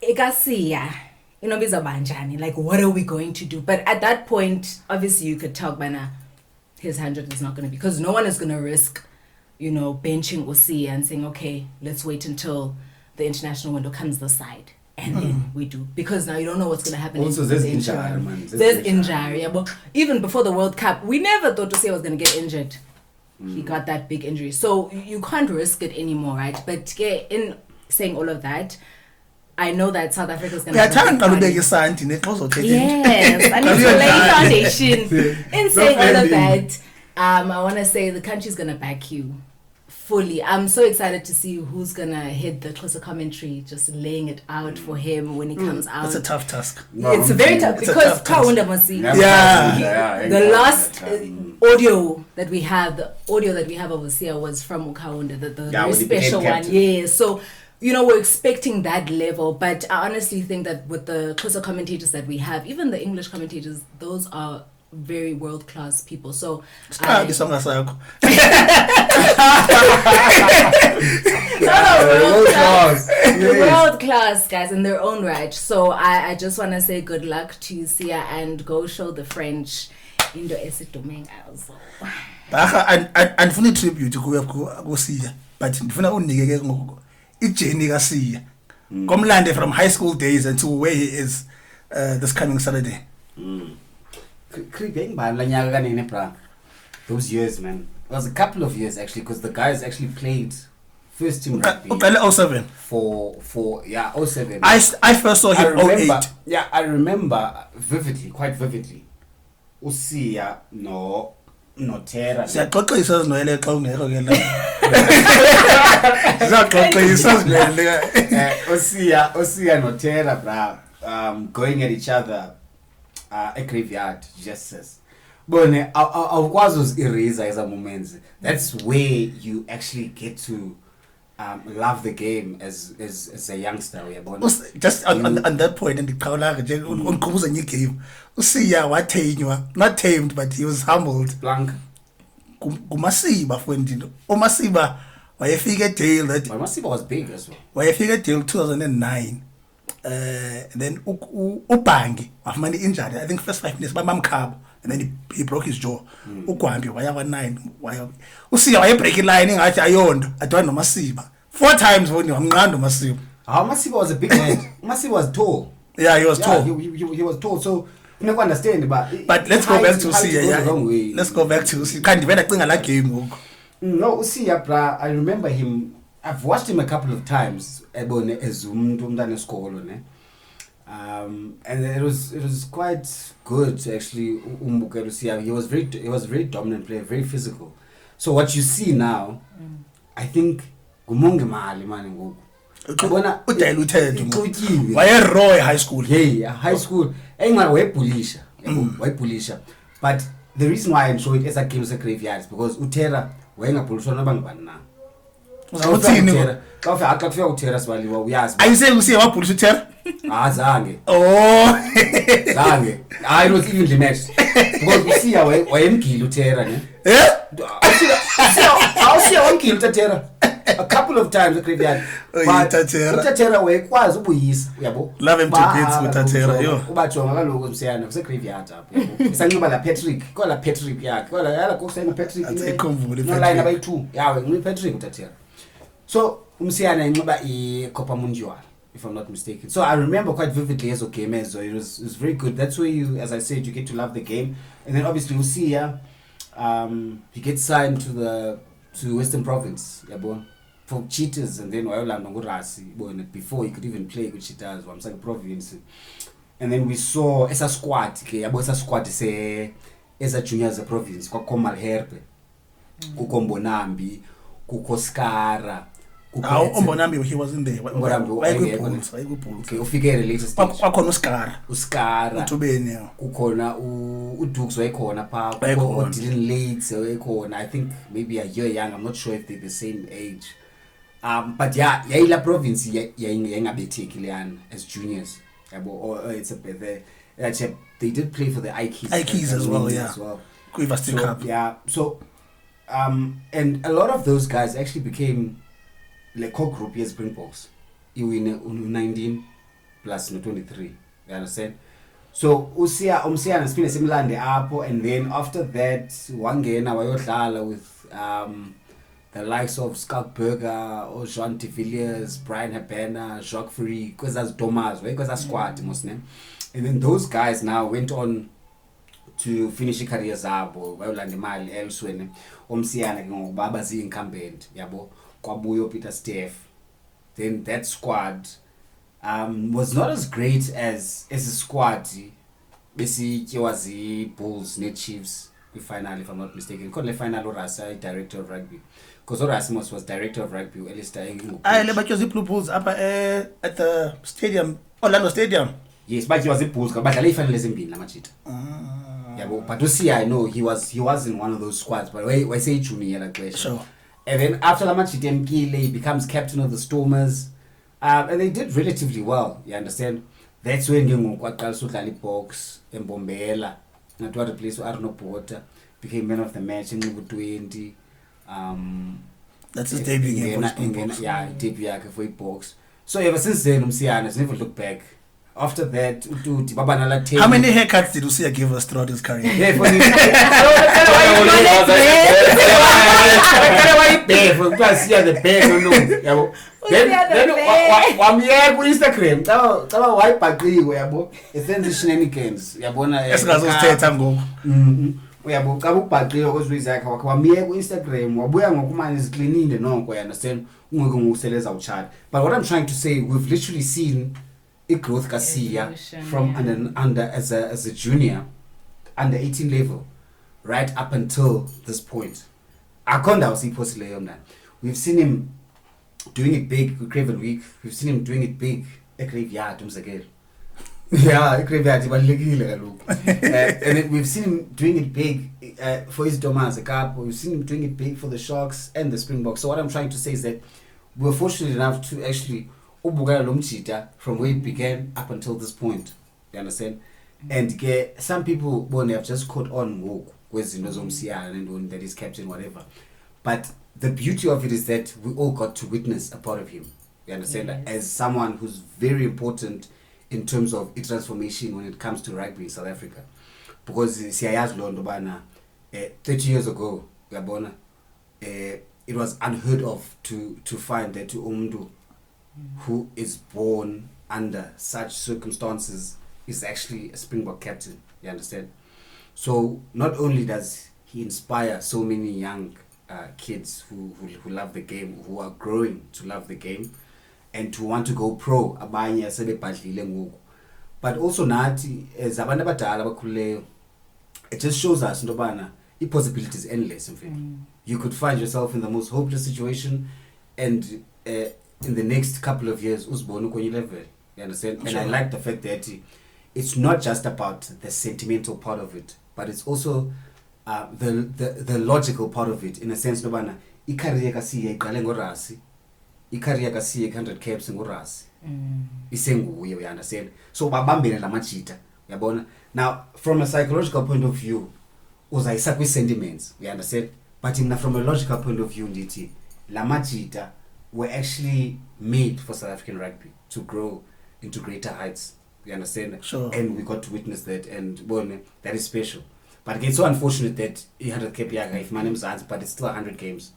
like, what are we going to do? But at that point, obviously, you could tell Bana his 100 is not going to be, because no one is going to risk, benching Usia and saying, okay, let's wait until the international window comes this side. And then we do, because now you don't know what's going to happen. Also, there's injury, man. There's injury. Yeah, but even before the World Cup, we never thought Usia was going to get injured. He got that big injury, so you can't risk it anymore, right? But in saying all of that, I know that South Africa is going to. Yes, I mean, it's a lay foundation. In saying all of that, I want to say the country's going to back you fully. I'm so excited to see who's going to hit the closer commentary, just laying it out for him when he comes out. It's a tough task. It's a very tough, because Kawunda must see. The last audio that we have of Usia was from Ukawunda, the very special one. Yeah, so we're expecting that level, but I honestly think that with the closer commentators that we have, even the English commentators, those are very world-class people. So world-class guys in their own right. So I just want to say good luck to Sia and go show the French into esidomeng also. And funny tribute to Sia, but ndifuna unike ngoku ijourney kaSiya komlande from high school days until where he is this coming Saturday. Those years, man. It was a couple of years actually, because the guys actually played first team rugby 07 for 07. I first saw him 08. Yeah, I remember quite vividly. Usia no Terra. Siyaxoxisa Noele xa ungekho ke la. Usia no Terra, bra. Going at each other a graveyard gestures. Bone awukwazi erase as a moments. That's where you actually get to love the game as a youngster. Just on that point, and the on new game, Usia wathenywa, not tamed, but he was humbled. Blank. Kumasiba friend, Masiba wayefika deal that. Masiba was big as well. Wayefika deal 2009. Then Ubangi afumana injury, I think first 5 minutes bamamkhaba, and then he broke his jaw. Ugwambi waya 9 Usiya waye break line ngathi ayondo adwa noMasiba 4 times when wamnqanda uMasiba. Masiba was a big head. Masiba was tall. Yeah, he was tall. He was tall, so you never understand, but let's go back to Usiya. Let's go back to Usiya. Can't even think that game ngoku. No, Usiya, bra, I remember him. I've watched him a couple of times. And it was quite good actually. He was very dominant player, very physical. So what you see now, I think Ubona udiluted uxutyiwe. waye raw high school. Yeah, high school. Engma wayepulisha, wayepulisha. But the reason why I'm showing it as a game graveyard is because uThera wayengapuliswa nabangubani na. Uthini Xa kufika uThera sibaliwa uyazi. ayise usiye wapulisha uThera? Zange. Oh. Zange. I was evenly matched. Because usiya wayemgila uThera ne. Usiya wamgila uThera. A couple of times at graveyard. But uThera wayekwazi ubuyisa, uyabo. Love him to bits uThera yo. Ubajonga kaloku umsiyana kuse graveyard apha. Isanxiba la Patrick, kola Patrick yakhe. Kola yala kusena Patrick. Atsikhumbule Patrick. No line abayi 2. Yawe ngini Patrick uThera. So umsiyana inxiba iCopa Mundial, if I'm not mistaken. So I remember quite vividly as a game as it was very good. That's where you, as I said, you get to love the game. And then obviously Usiya, he gets signed to Western Province, yabo, for Cheetahs, and then wayolanda ngurasi before he could even play with Cheetahs, wamsaka Province. And then we saw esa squad esa juniors province kwa Malherbe, kuko Mbonambi, kuko Skara. Mbonambi, he wasn't there. Okay, ufikele latest stage. Kwakhona uSkara. Utubeni. Kukhona uDukes wayekhona pha, kukhona Dylan Lates wayekhona. I think maybe a year young. I'm not sure if they're the same age. But yeah, yayila province yayingabetheki leyana as juniors. Yabo, or it's a bit there. They did play for the Ikes as well, yeah. University Cup. Yeah. So and a lot of those guys actually became like core group as Springboks. You win 19 plus 23. You understand? So umsiyana sipine simlande apho, and then after that wangena wayodlala with the likes of Schalk Burger or Jean de Villiers, Brian Habana, Jacques Free, because that's Thomas, right? Because that's squad most name. And then those guys now went on to finish career zabo wayolanda imali elsewhere. Umsiyana ke ngobaba zi-incumbent yabo. Kwabuyo Peter Steph. Then that squad was not as great as a squad was Bulls net Chiefs final, if I'm not mistaken. Called the final Orasa director of rugby. Because Orasimus was director of rugby. But you Blue Bulls up at the stadium, Orlando Stadium. Yes, but he was a Bulls, but the final isn't been Namachita. Yeah, but to see, I know he was in one of those squads, but why say junior like question. Sure. And then after Lamachite Mkile, he becomes captain of the Stormers. And they did relatively well, you understand? That's when you Sudlali Box and Bombela, not what a place where Arno Porter became man of the match in over 20. That's his debut game for Springboks. Yeah, debut for Box. So ever since then, Umsiyana has never looked back. After that, how many haircuts did Usiya give us throughout his career? Yeah, wamiyeka ku-Instagram taba wayibhaqiwe yabo esenza i-shenanigans yabona esingazozithetha ngoku uyabo xa ubhaqiwe kwezwizi yakhe wakhe wamiyeka ku-Instagram wabuya ngokumane ziklinile nonke, you understand, ungeke ngokuseleza utshata. But what I'm trying to say, we've literally seen growth Kasiya from under as a junior, under 18 level, right up until this point. Akonda was we've seen him doing it big with Craven Week. We've seen him doing it big at Graveyard. Yeah, Graveyard. And then we've seen him doing it big for his Domas Cup. We've seen him doing it big for the Sharks and the Springboks. So what I'm trying to say is that we're fortunate enough to actually from where it began up until this point. You understand? And some people have just caught on and that he's captain, whatever. But the beauty of it is that we all got to witness a part of him. You understand? Yes. As someone who's very important in terms of its transformation when it comes to rugby in South Africa. Because 30 years ago, it was unheard of to find that Umdu, who is born under such circumstances, is actually a Springbok captain. You understand? So not only does he inspire so many young kids who love the game, who are growing to love the game and to want to go pro, but also nathi as abantu abadala abakhululeyo, it just shows us ndobana possibility is endless. In fact, you could find yourself in the most hopeless situation, and in the next couple of years uzibone kwenye level, you understand? And Sure. I like the fact that it's not just about the sentimental part of it, but it's also the logical part of it, in a sense nobana icareer kasiye iqale ngorasi, icareer kasiye 100 caps ngorasi isenguye, you understand? So babambene lamajita, uyabona. Now from a psychological point of view uzayisa kwi sentiments, you understand? But from a logical point of view ndithi lamajita were actually made for South African rugby to grow into greater heights, you understand? Sure. And we got to witness that, and that is special. But again, it's so unfortunate that 100 KPI, if my name is Hans, but it's still 100 games.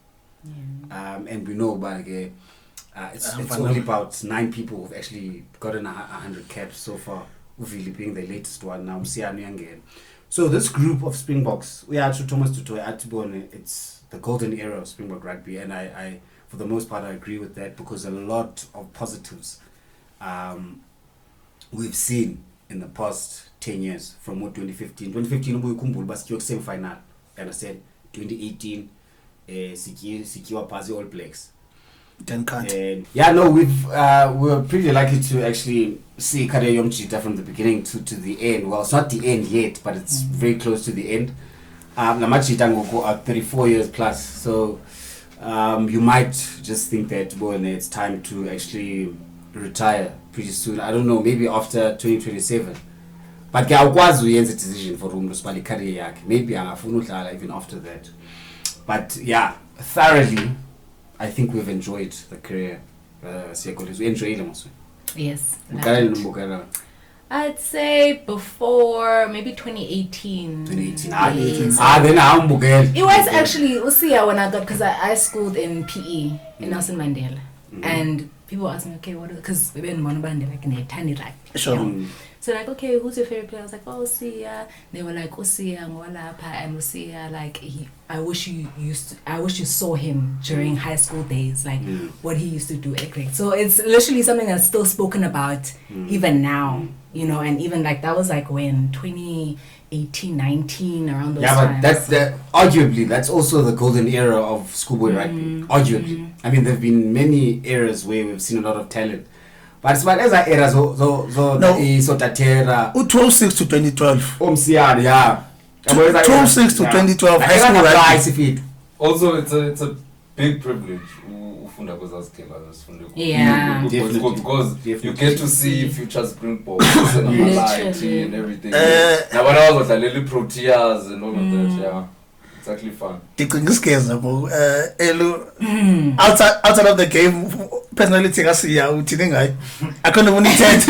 Yeah. And we know, but it's only about 9 people who've actually gotten 100 caps so far. Uvili being the latest one now. So this group of Springboks, we are to Thomas Tutoy Atibone. It's the golden era of Springbok rugby, and I for the most part I agree with that, because a lot of positives we've seen in the past 10 years from 2015 we kumbula basikyo semi-final, understand? 2018 sikiwa pasi All Blacks. Then cut. And yeah, no, we were pretty lucky to actually see Kare Yomchita from the beginning to the end. Well, it's not the end yet, but it's very close to the end. Lamachita ngoko are 34 years plus, so you might just think that it's time to actually retire pretty soon. I don't know, maybe after 2027. But awukwazi uyenza decision for Rumlo Spali career yakhe. Maybe angafuna udlala even after that. But yeah, thoroughly I think we've enjoyed the career. We enjoyed it. Yes. It. I'd say before maybe 2018. 2018. Yes. Then I'm It was actually, when I got, because I schooled in PE in Nelson Mandela. And people asked me, okay, what, because we were in Monobande, like in a tiny rugby. Sure. So like, okay, who's your favorite player? I was like, oh, Sia. They were like, oh, Sia, Ngwalapa, and Sia, like, I wish you saw him during high school days, like what he used to do at Greg. So it's literally something that's still spoken about even now, you know, and even like that was like when 2018, 19, around those times. Yeah, but arguably that's also the golden era of schoolboy rugby. Arguably, I mean, there've been many eras where we've seen a lot of talent. But as far as that era, so Tatera, 2006 to 2012. Yeah. 2006 to 2012 high school rugby. Also, it's a big privilege. Yeah. Because you get to see future Springboks and Malai and everything. Now when I was like little Proteas and all of that, yeah. It's actually fun. Outside of the game, personality I couldn't even intend.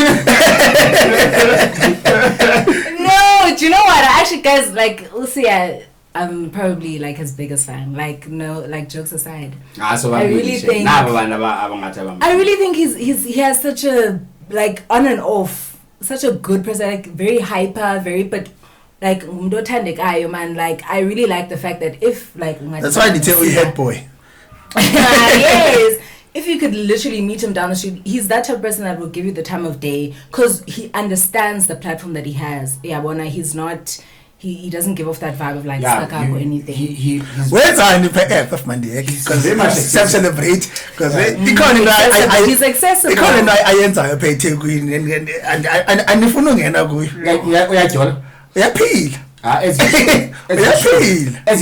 No, do you know what? I actually, guys, like, Usia, I'm probably like his biggest fan. Like, no, like, jokes aside. I really think he has such a, like, on and off, such a good person, like, very hyper, but like man, like I really like the fact that if like that's why they tell you head boy. Yes, if you could literally meet him down the street, he's that type of person that will give you the time of day because he understands the platform that he has. He's not. He doesn't give off that vibe of like stuck up or anything. Where's our NPF of Monday? Because they must celebrate. Because he's accessible. I enter a pay and if you know appeal. As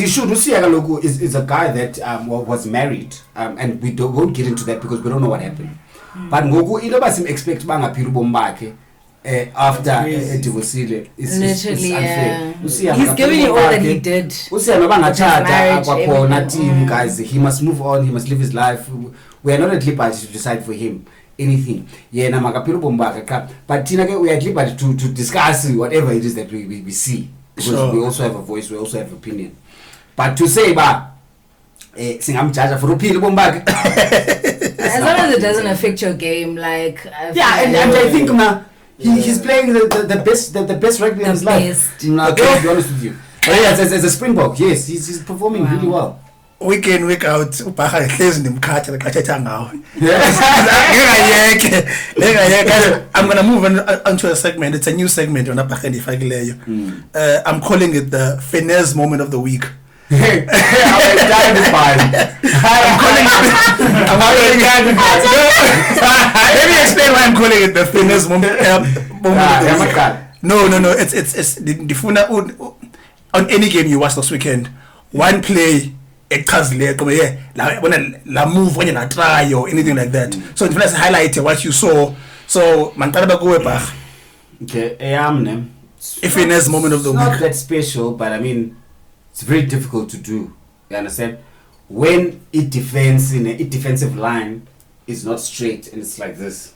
you should. Usiagalogu is a guy that was married, and we won't get into that because we don't know what happened. But Ngoku ilobasim expect banga piru bombake after divorce is unfair. He's giving you all that he did. Guys, he must move on. He must live his life. We are not at liberty to decide for him anything. But we are at liberty to discuss whatever it is that we see. Because we also have a voice, we also have opinion. But to say singam jaja for as long as it doesn't affect your game, like and I think he's playing the best rugby in his life. To be honest with you. But yes, as a Springbok, yes, he's performing really well. Week in, week out, I'm gonna move on to a segment. It's a new segment on I'm calling it the finesse moment of the week. I'm Let me explain why I'm calling it the thinnest moment. No. It's the funa on any game you watch this weekend. One play, it cause la move when you try or anything like that. So the first highlight what you saw. So man, go back. Okay, if in this moment of the week, not that special, but I mean, it's very difficult to do. You understand? When it defends in a defensive line is not straight and it's like this.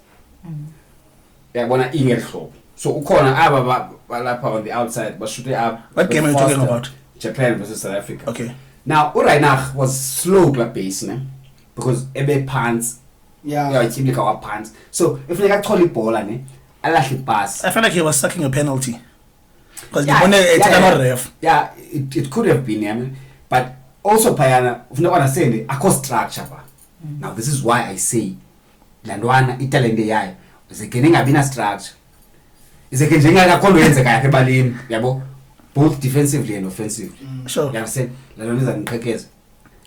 Yeah, wanna so ukona on the outside, but should they up? What game are you talking about? Japan versus South Africa. Okay. Now, Urainach was slow base, because ebe pants. Yeah, it's like our pants. So if you got collie ball, I like it pass. I felt like he was sucking a penalty. Because it could have been, but also Payana, if no one is saying a cost structure. Now this is why I say Landwana Italian AI is a getting a structure. Is a getting a conveyance both defensively and offensively. Sure. You understand? Landwana and Kakes.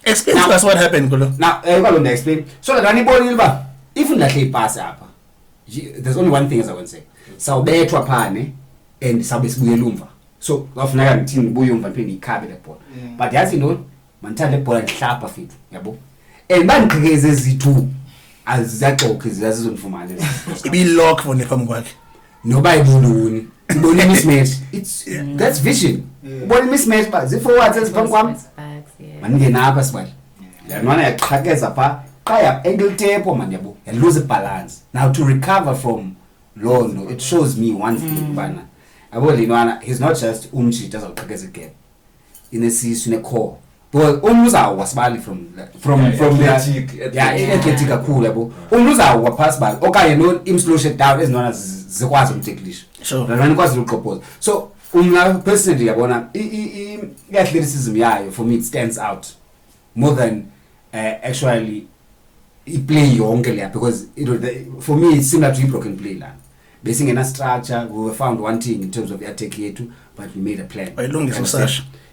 Explain to us what happened, Golo. Now I'm going to explain. So the running ball even that they pass up. There's only one thing as I want to say. So better pane and sabes buyelumva. So ofuna ngithini buyumva mpini ikhabe le ball. But yazi no manthanda le ball ngihlapha fit, yabo. And bangiqhekeze ezithu azizaxoxe zizazizonifumana. Ibi lock for nephambi kwakhe. Noba ibuluni. Ibona mismatch. It's that's vision. Ubona mismatch ba ziforwards eziphambi kwami. Maningena apha sibali. Yanwana yaqhakeza pha. Kaya angle tape man yabo. You lose the balance. Now to recover from Londo, it shows me one thing, Bana. He's not just umchi does again. In a season a core. But Umuza was bali from the athletic cool. Umuza was pass by. Okay, you know him slow shit down is known as Zequazum Ticklish. Sure. The running was propose. So personally I wanna athleticism for me it stands out more than actually he play younger because for me it's similar to broken play land. Basing in a structure, we found one thing in terms of attack here too, but we made a plan.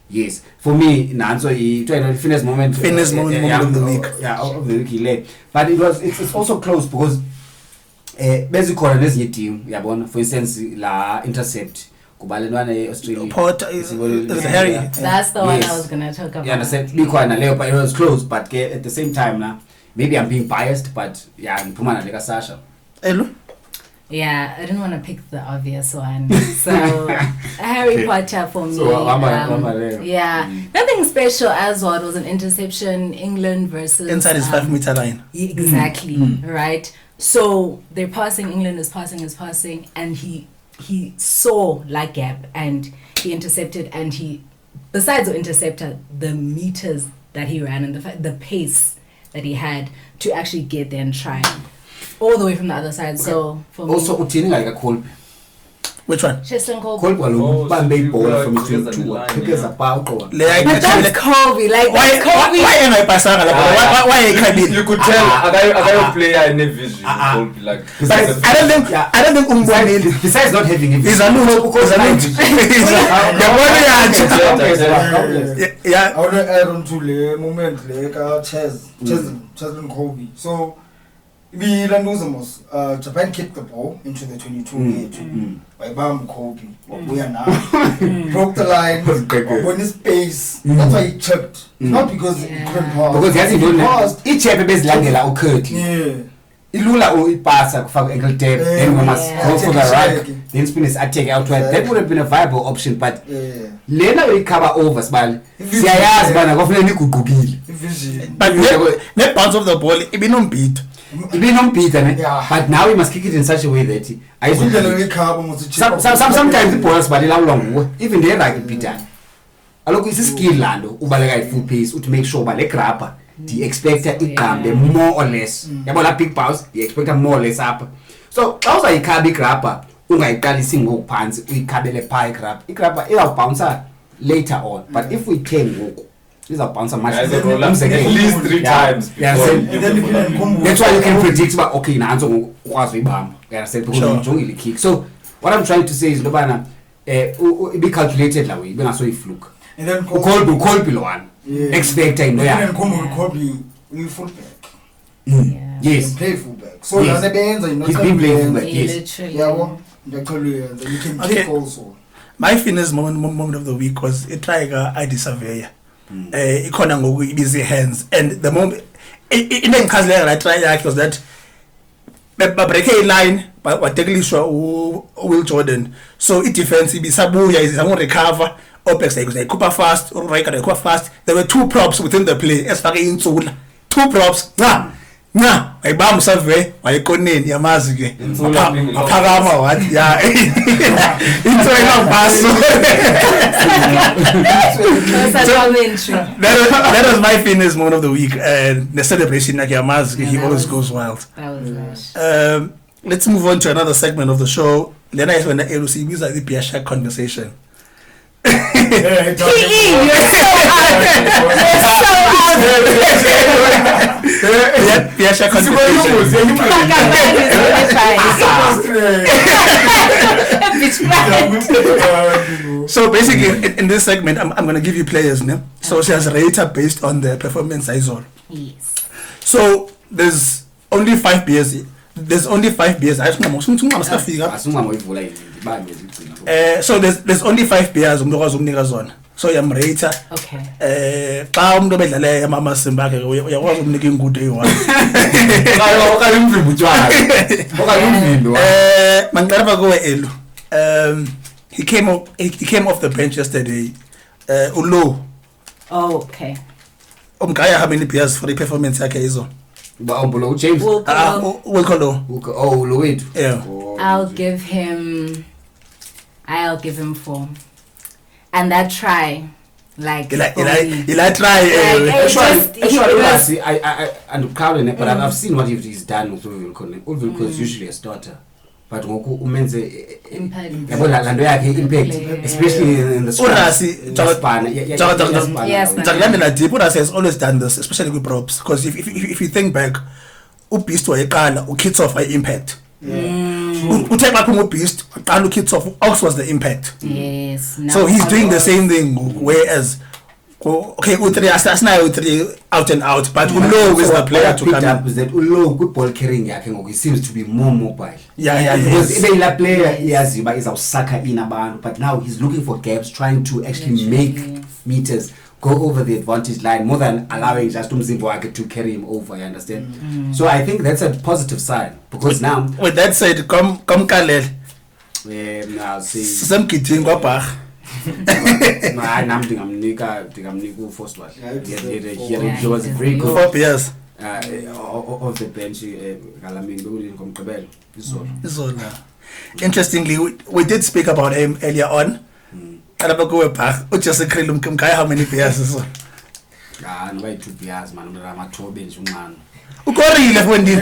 Yes, for me, Nanzo he tried to fitness moment of the week. Yeah, of the week he led, but it's also close because basically this team, for instance, la intercept. Australia. Harry. That's the one I was gonna talk about. You understand? It was close, but at the same time now. Maybe I'm being biased, but yeah, I'm Pumana like Sasha. Hello? Yeah, I didn't want to pick the obvious one. So, Harry Potter for me. So, yeah, nothing special as well. It was an interception, England versus... Inside his 5-meter line. Exactly, right? So, they're passing, England is passing, and he saw like gap, and he intercepted, and besides the interceptor, the meters that he ran, and the pace that he had to actually get there and try all the way from the other side. Okay. So for also me, Utini like a call. Which one? Cheslin Colby. Bambi ball from between two. Because about But that's Colby. Like why am I passing? Why you could tell a guy player in a vision. Colby like. I don't think besides not having a vision. He's a no. Yeah. I want to add on to the moment like Cheslin Colby. So. Japan kicked the ball into the 22 by Bam Kobe. We are now broke the line on his pace. That's why he chipped. Not because he couldn't pass. Because he hasn't each ever base langela occurred. Yeah. Ilula o pasa for ankle tape, then we must go for the right. Then spin is attack outward. That would have been a viable option, but Lena will cover over smile. Siayas bana go funa nikugugile. But net bounce of the ball, it be no beat. But now we must kick it in such a way that sometimes the balls but long even they like Peter. Alok is a skill land ubaleka full pace to make sure ba le grabber the expected it more or less. Yabona big pass the expected more or less up. So also a car big grabber ungayiqalisi ngophansi uyikhabele pie grab. Igrabber it'll bounce later on. But if we came these are bouncer much at least 3 times. Yeah, that's why you can predict about okay now because you kick. So what I'm trying to say is Lobana be calculated that way, even so fluke. And then Kolbi lo one. X Factor in And there. then Kolbi will fullback. Yeah. Yes. He play fullback. So Yes. the bands are not He's been playing fullback. Yes. Literally. Yeah, well, then you can Okay. kick also. My fitness moment of the week was a trigger ID surveyor. Ikona ngoku busy hands, and the moment into engichazile la try yakhe was that babreak a line watekelishwa Will Jordan, so i-defense ibisabuya izama recover, opex ikhupha fast, uriker ikhupha fast. There were two props within the play esifake insula, two props nca ayibamba Sive wayekoneni yamazi ke aphakama wathi ya insula ingabaso. That was my fitness moment of the week, and the celebration like Yamazi, he always goes wild. That was nice. Let's move on to another segment of the show. Lena is when the LC was like the Tshaka conversation. You're so out. Tshaka conversation. So basically, in this segment, I'm going to give you players, ne? So she has rated based on their performance I saw. Yes. So there's only 5 beers. I just know so there's only 5 beers so I'm rater. Okay. Xa umuntu obedlale yamama Simba ke uyakwazi umnika ingude eyi-1. Mangiqala kuwe Elu. He came off the bench yesterday. Ulo. Oh, okay. Umgaya how many beers for the performance yakhe izo? James. We'll call Lo. Oh, Lloyd. Yeah. I'll give him 4. And that try, like Ila try. Actually, I and Carolyn, but I've seen what he's done with Ulvilko is usually a starter. But ngoku umenze yabo la nto yakhe impact, especially in the Urasi Yes. Tshaka deep. Urasi has always done this, especially with props, because if you think back, uBeast wayeqala ukits off impact. Uthe back uBeast qala ukits off Ox was the impact. Yes. So he's doing the same thing, whereas okay, U3 asinayo U3 out and out, but Ulo is the player to come up is that Ulo good ball carrying yakhe ngoku he seems to be more mobile. Yeah, Because yes. even la player iyaziba izawusaka in abantu, but now he's looking for gaps, trying to actually make meters go over the advantage line more than allowing just umzimba wakhe to carry him over, you understand? So I think that's a positive sign, because now With that said, come Kalel. now see Sisemgidini kwaBach. ndingamnika first one. He was very good 4 beers. off the bench. Galamini ngomgqibelo Izola. Interestingly, we did speak about him earlier on. Alaba kuwe Bach. Ujose Krill umgaya how many beers is so? noba yi-2 beers man amathobe nje unqano Ukorile fundi.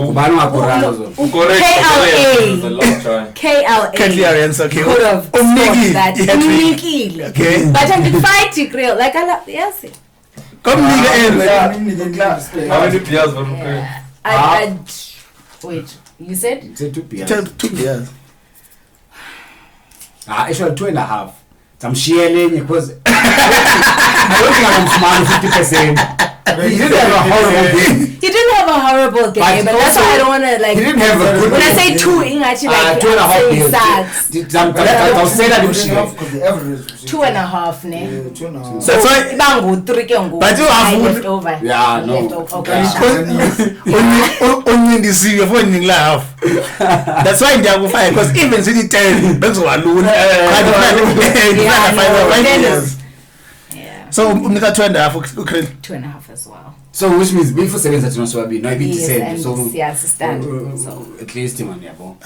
kubani ungakoranga zona KLA. Clearance, okay. Could have Umniki. that. Yeah, Umniki. Okay. But I'm the fight grill. Like yes. Come nigga How many beers were okay? Wait. You said? It's a 2 beers. 2 beers. Actually 2.5. Tamshiyelenye because I don't think I'm smart 50%. He didn't have a horrible game. He didn't have a horrible game, but that's why I don't want to like. He didn't have a good when I say game. 2, in actually like 2.5 beers. sad. I'll say that in shit. 2.5, ne? That's why. Bangu 3 ke ngo. But you have left over. Yeah, no. Left over. Okay. Only this year for any laugh. That's why they are fine, because even city 10 that's one alone. Yeah. So umnika 2.5 Ukraine. 2.5 as well. So which means before 7 that no be no be Yes, descend. and So yes, stand. So. at least man yabo.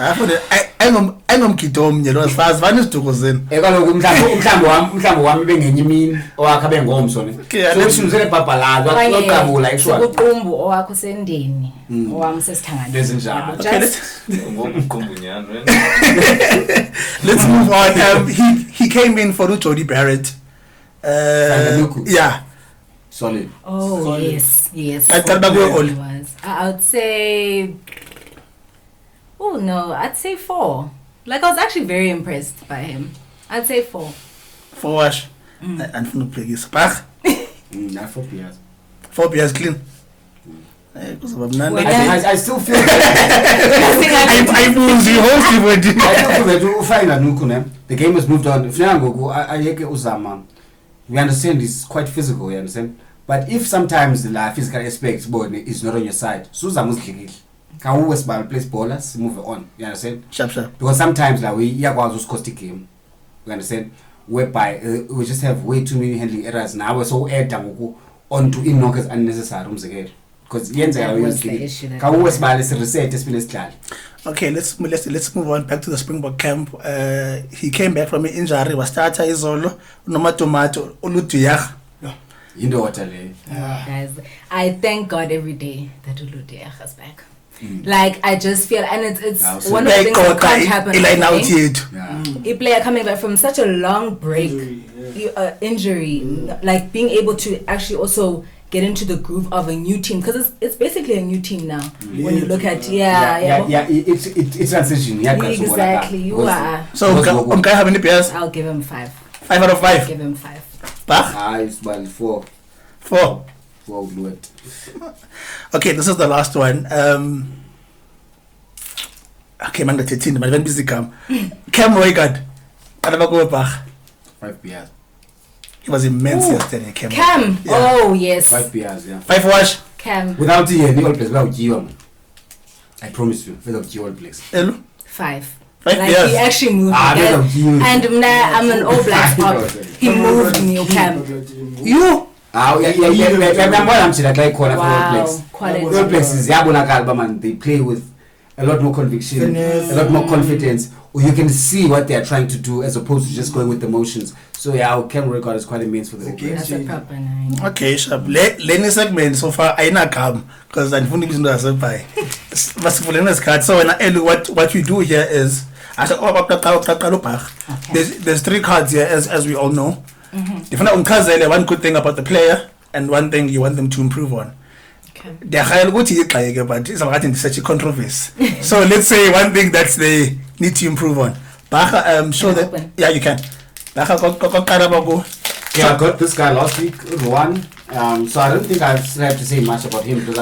Engomkhito omnye lo sifazi vani sidukozeni. Kaloku umhlambo wami bengenye imini owakhe bengomso ne. So which means lebhabhalaza loqabula actually. Uqumbu owakho sendeni, owami sesithangani. Lezinjalo. Let's move on. He came in for Jody Barrett. Yeah. Solid. Oh, Solid. yes. I thought that It was was. I would say. Oh no, I'd say 4. Like I was actually very impressed by him. I'd say 4. 4 wash. And from the place. Bach. 4 beers. 4 beers clean. I still feel that I lose you host that you find a new the game has moved on. If we understand it's quite physical, you understand? But if sometimes the physical aspect is not on your side, Susan can always place ballers, move on, you understand? Sharp. Because sometimes we cost the game, you understand? Whereby we just have way too many handling errors now. We're so add on to in knockers unnecessary. Because okay, let's move on back to the Springbok camp. He came back from an injury. Was starter Izolo, no tomato, Ulutiyah. You know what I guys, I thank God every day that Ulutiyah is back. Like I just feel, and it's one of the things that can't happen. A player coming back from such a long break, injury, like being able to actually also get into the groove of a new team, because it's basically a new team now. When you look at it's transition. Exactly, you are. So how many players? I'll give him 5. 5 out of 5. I'll give him 5. Bah? It's about 4. 4. 4 will do it. Okay, this is the last one. Okay, man, the 13, but when busy Cam Roygard. I never go back. 5 beers. He was immense yesterday, Cam. Yeah. Oh yes. 5 beers, yeah. 5 wash. Cam. Without the all place, without you, I promise you, without you all place. 5. 5 Like years. He actually moved me. And I'm an All Blacks pop. He moved me, Cam. You? Wow. All places, they play with a lot more conviction, a lot more confidence, or you can see what they are trying to do as opposed to just going with the motions. So our camera record is quite immense for the game. That's a proper 9. Okay, sharp. Lenny segment so far I not come because I'm funny business as by. So what we do here is there's 3 cards here as we all know. One good thing about the player and one thing you want them to improve on. But it's about in such a controversy. So let's say one thing that they need to improve on. Show that you can. Yeah, I got this guy last week, Ruan. So I don't think I have to say much about him because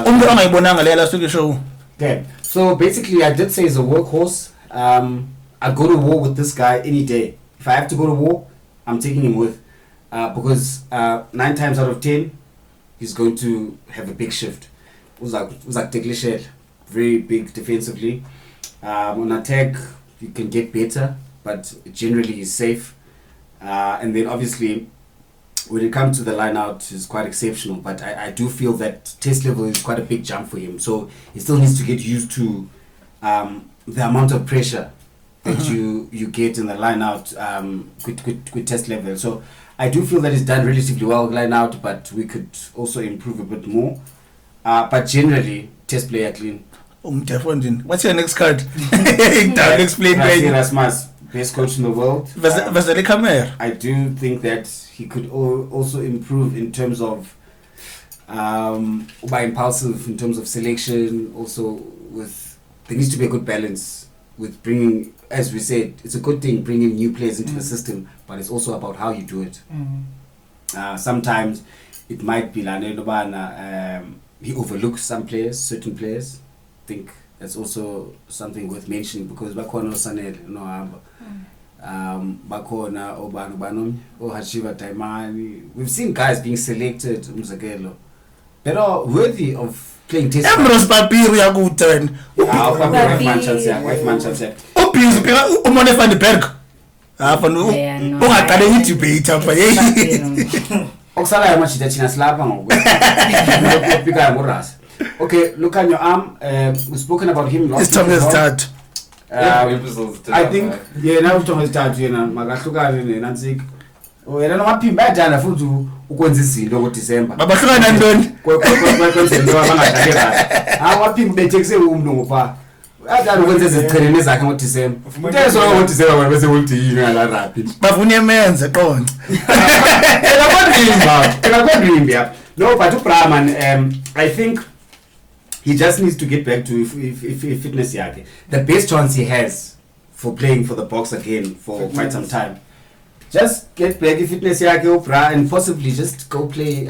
okay. So basically I did say he's a workhorse. I go to war with this guy any day. If I have to go to war, I'm taking him with. Because 9 times out of 10 he's going to have a big shift. Very big defensively. On attack you can get better, but generally he's safe. And then obviously when it comes to the line out he's quite exceptional, but I do feel that test level is quite a big jump for him, so he still needs to get used to the amount of pressure that you get in the line out with test level. So I do feel that he's done relatively well line out, but we could also improve a bit more. But generally, test player clean. What's your next card? Explain. Rasmus, best coach in the world. I do think that he could also improve in terms of by impulsive, in terms of selection. Also, there needs to be a good balance with bringing, as we said, it's a good thing bringing new players into the system, but it's also about how you do it. Sometimes it might be he overlooks some players, certain players. I think that's also something worth mentioning because Bakono Sanel, Bakona Obano, Hachiva Taimani. We've seen guys being selected, but are worthy of playing test. Ambrose Papiru ya good turn. Umone van den Berg. Ungaqale i-debate apha. Okusala yamashida thina silapha ngoku. Okay, look on your arm. We've spoken about him last week. It's Thomas I think now Thomas Tart makahlukane neNansik. Yena nomaphimba ayadala futhi ukwenza izinto ngo December. Babahlukana ntoni? Kwenza into abangadlali kahle. Waphimba bethekise umuntu ngoba adala ukwenza izichelene zakhe ngo December. Utezo ngo December wena bese uthi yini ngala rugby. Bavune emenze qonce. No, but Brahman, I think he just needs to get back to fitness yake. The best chance he has for playing for the Boks again for quite some time just get back fitness yakhe bra and possibly just go play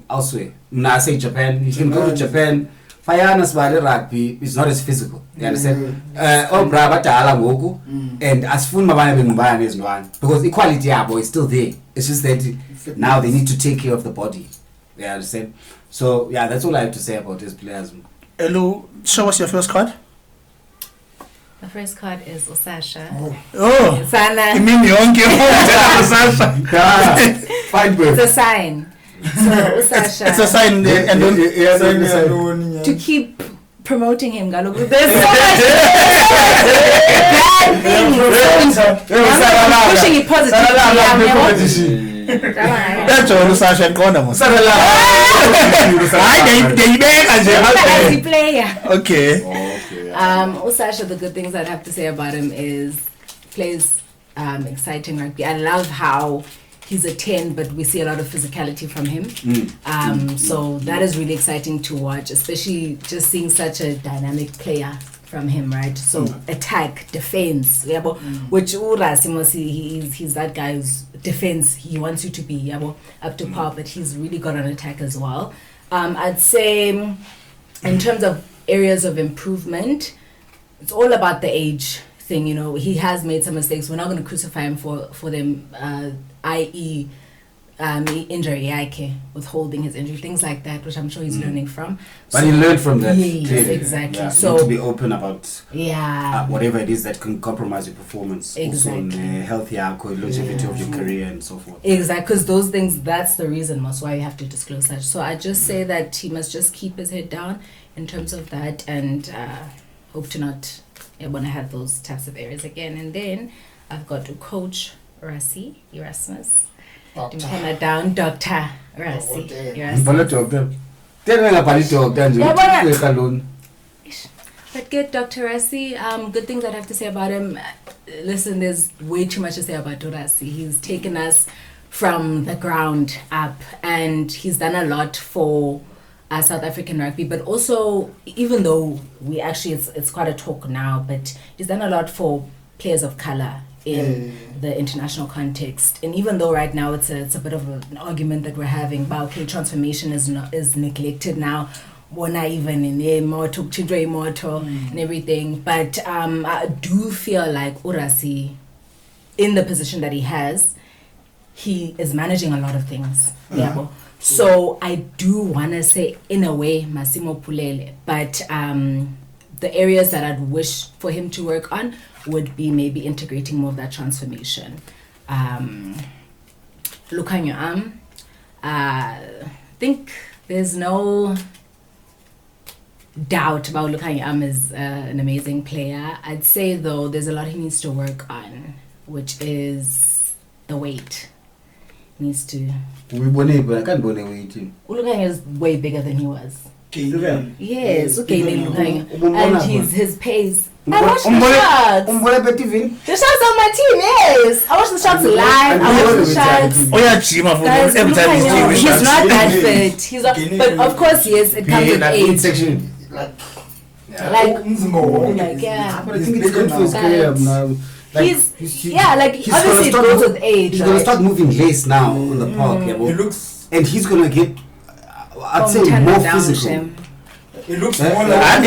elsewhere. Now I say Japan, you can go to Japan. Fayana sibale rugby is not as physical. You understand? Bra badala ngoku and asifuni mabanye bengubani ezintwana because equality yabo is still there. It's just that now they need to take care of the body. You understand? So yeah, that's all I have to say about these players. Elu, show us your first card. The first card is Osasha. Oh, Sana. you mean yonke Osasha? Fine, It's a sign. So Osasha. It's a sign there, and then to keep promoting him, Galo. There's so much bad things. I'm pushing it positively. That's all Osasha and Kona. As a player. Okay. Osasha, the good things I'd have to say about him is plays exciting rugby. I love how he's a 10, but we see a lot of physicality from him. So that is really exciting to watch, especially just seeing such a dynamic player from him, right? So attack, defense, which he's that guy who's defense. He wants you to be up to par, but he's really got an attack as well. I'd say in terms of areas of improvement, it's all about the age thing. He has made some mistakes. We're not going to crucify him for them, i.e. Injury, withholding his injury, things like that, which I'm sure he's learning from. But he learned from that. Yes, clearly. exactly. Yeah, So you need to be open about yeah, whatever it is that can compromise your performance. Exactly. Also on healthy longevity of your career and so forth. exactly. Because those things, that's the reason most why you have to disclose that. So I just say that he must just keep his head down in terms of that, and hope to not want to have those types of areas again. And then I've got to coach Erasmus. Down, Dr. Rassi. But good, Dr. Rassi. Good things I'd have to say about him. Listen, there's way too much to say about Rassi. He's taken us from the ground up, and he's done a lot for South African rugby, but also, even though we actually, it's quite a talk now, but he's done a lot for players of color in the international context. And even though right now it's a bit of an argument that we're having about transformation is neglected now, we're not even in immortal and everything, but I do feel like Urasi, in the position that he has, he is managing a lot of things. So I do want to say, in a way, Massimo Pulele, but the areas that I'd wish for him to work on would be maybe integrating more of that transformation. Look on your arm. I think there's no doubt about Lukhanyo Am is an amazing player. I'd say, though, there's a lot he needs to work on, which is the weight. He needs to... Lukhanyo is way bigger than he was. Yes, okay, and his pace. I watched the shots. The shots on my team, yes. I watched the shots live. I watched the shots. Guys, he's not that fit. He's not, but of course, yes, it comes with age. Like, yeah. But I think it's good for his career now. He's obviously it goes with age. He's gonna start moving less now on the park. He looks, and he's gonna get, I'd say, more physical. It looks more like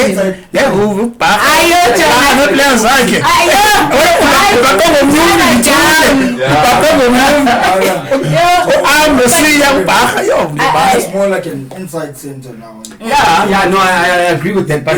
it's more like an inside center now. I agree with that, but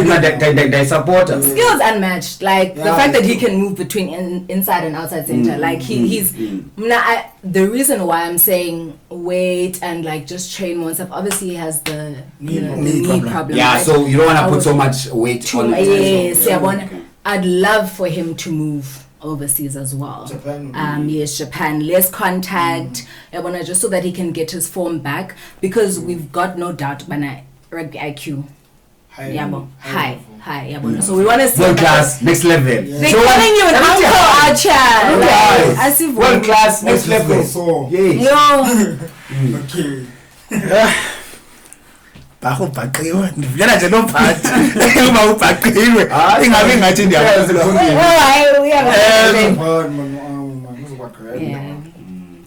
they support us. Skills unmatched, like the fact that he can move between inside and outside center. Like he's the reason why I'm saying wait and like just train more and stuff. Obviously, he has the knee problem. Yeah, right? So you don't want to put so much weight on it. Yes, I'd love for him to move overseas as well. Japan, less contact. I want to just so that he can get his form back, because we've got no doubt about rugby IQ. High. So we want to see world class, next level. They're calling you an uncle Archer. World class, next level. Okay. Bakubhaqiwe ndivuyela nje nomphathi uma ubhaqiwe ingabe ngathi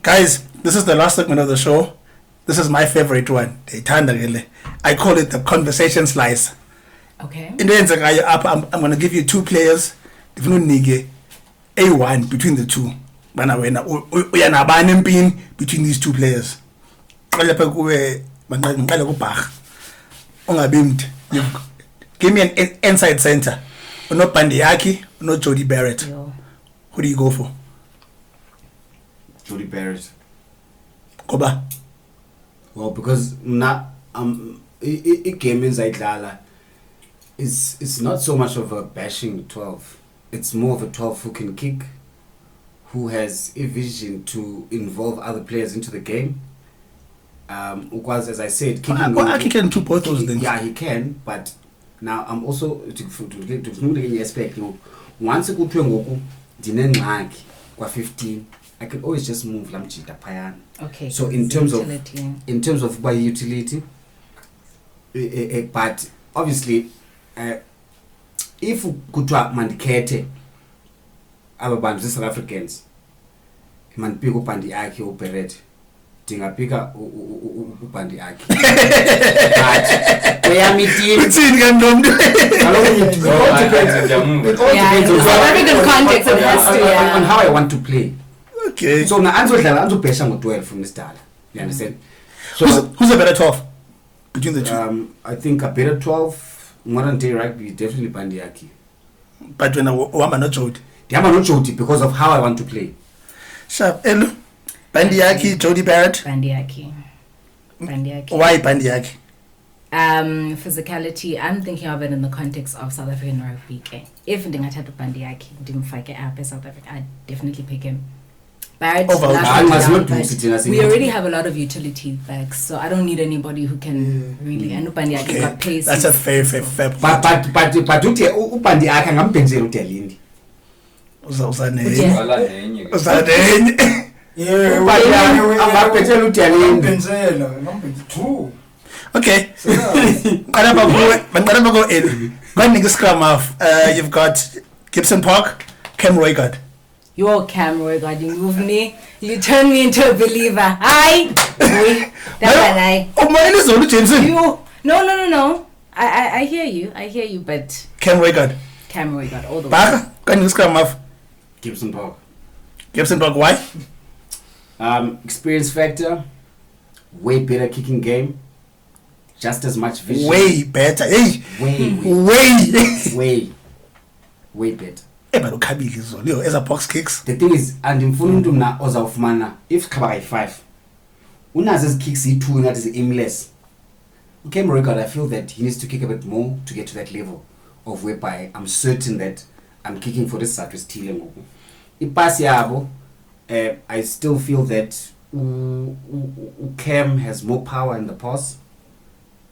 Guys, this is the last segment of the show. This is my favorite one. I call it the conversation slice. Okay. In the end, I'm going to give you 2 players. If you nige A1 between the two. Between these 2 players. Give me an inside center. No Pandiaki, no Jody Barrett. Yo. Who do you go for? Jody Barrett. Koba. Well, because it game inside Lala. It's not so much of a bashing 12. It's more of a 12 who can kick, who has a vision to involve other players into the game. Because as I said, kicking. Aki can do both those things. Yeah, he can, but now I'm also to aspect. Once I go to Ngoku, dinengxaki kwa 15, I can always just move Lamjita Payan. Okay. So in terms utility. of by utility, but obviously, if kutwa mandikete abantu South Africans, mandipika upandi akhe uBerret, ndingapika upandi akhe. But kweyami team Uthini kantombi? South African context it has to, on how I want to play. Okay. So na anzobhesha ngo12 from this dala. You understand? So who's a better 12 between the 2? I think a better 12 modern day rugby definitely Pandiaki. But when I'm not Jody. I'm not Jody because of how I want to play. Sharp. Elu. Pandiaki, Jody Barrett. Bandiaki. Why Pandiaki? Physicality, I'm thinking of it in the context of South African rugby. If ndingathatha uBandiaki ndimfake apha South Africa, I'd definitely pick him. But we already have a lot of utility backs, so I don't need anybody who can really. And Ubandiaki got pace. That's a fair. But Ubandiaki ngambenzela uDelindi. Uzadenye. Yeah, ngambenzela uDelindi. True. Okay. Scrum off. You've got Gibson Park, Cam Roygard. You're Cam Roygard, you move me. You turn me into a believer. Hi. You. No. I hear you, but Cam Roygard, all the way. Baka, Scrum off. Gibson Park, why? Experience factor, way better kicking game, just as much vision. Way better. Hey. Way better. But ukhabile izolo as a box kicks. The thing is, and imfuna umuntu mna ozawufumana if khaba yi5 unazo ezi kicks yi2 ngathi is aimless. Okay, Roygard, I feel that he needs to kick a bit more to get to that level of whereby I'm certain that I'm kicking for this side with Tile ngoku. Ipass yabo, I still feel that Cam has more power in the pass,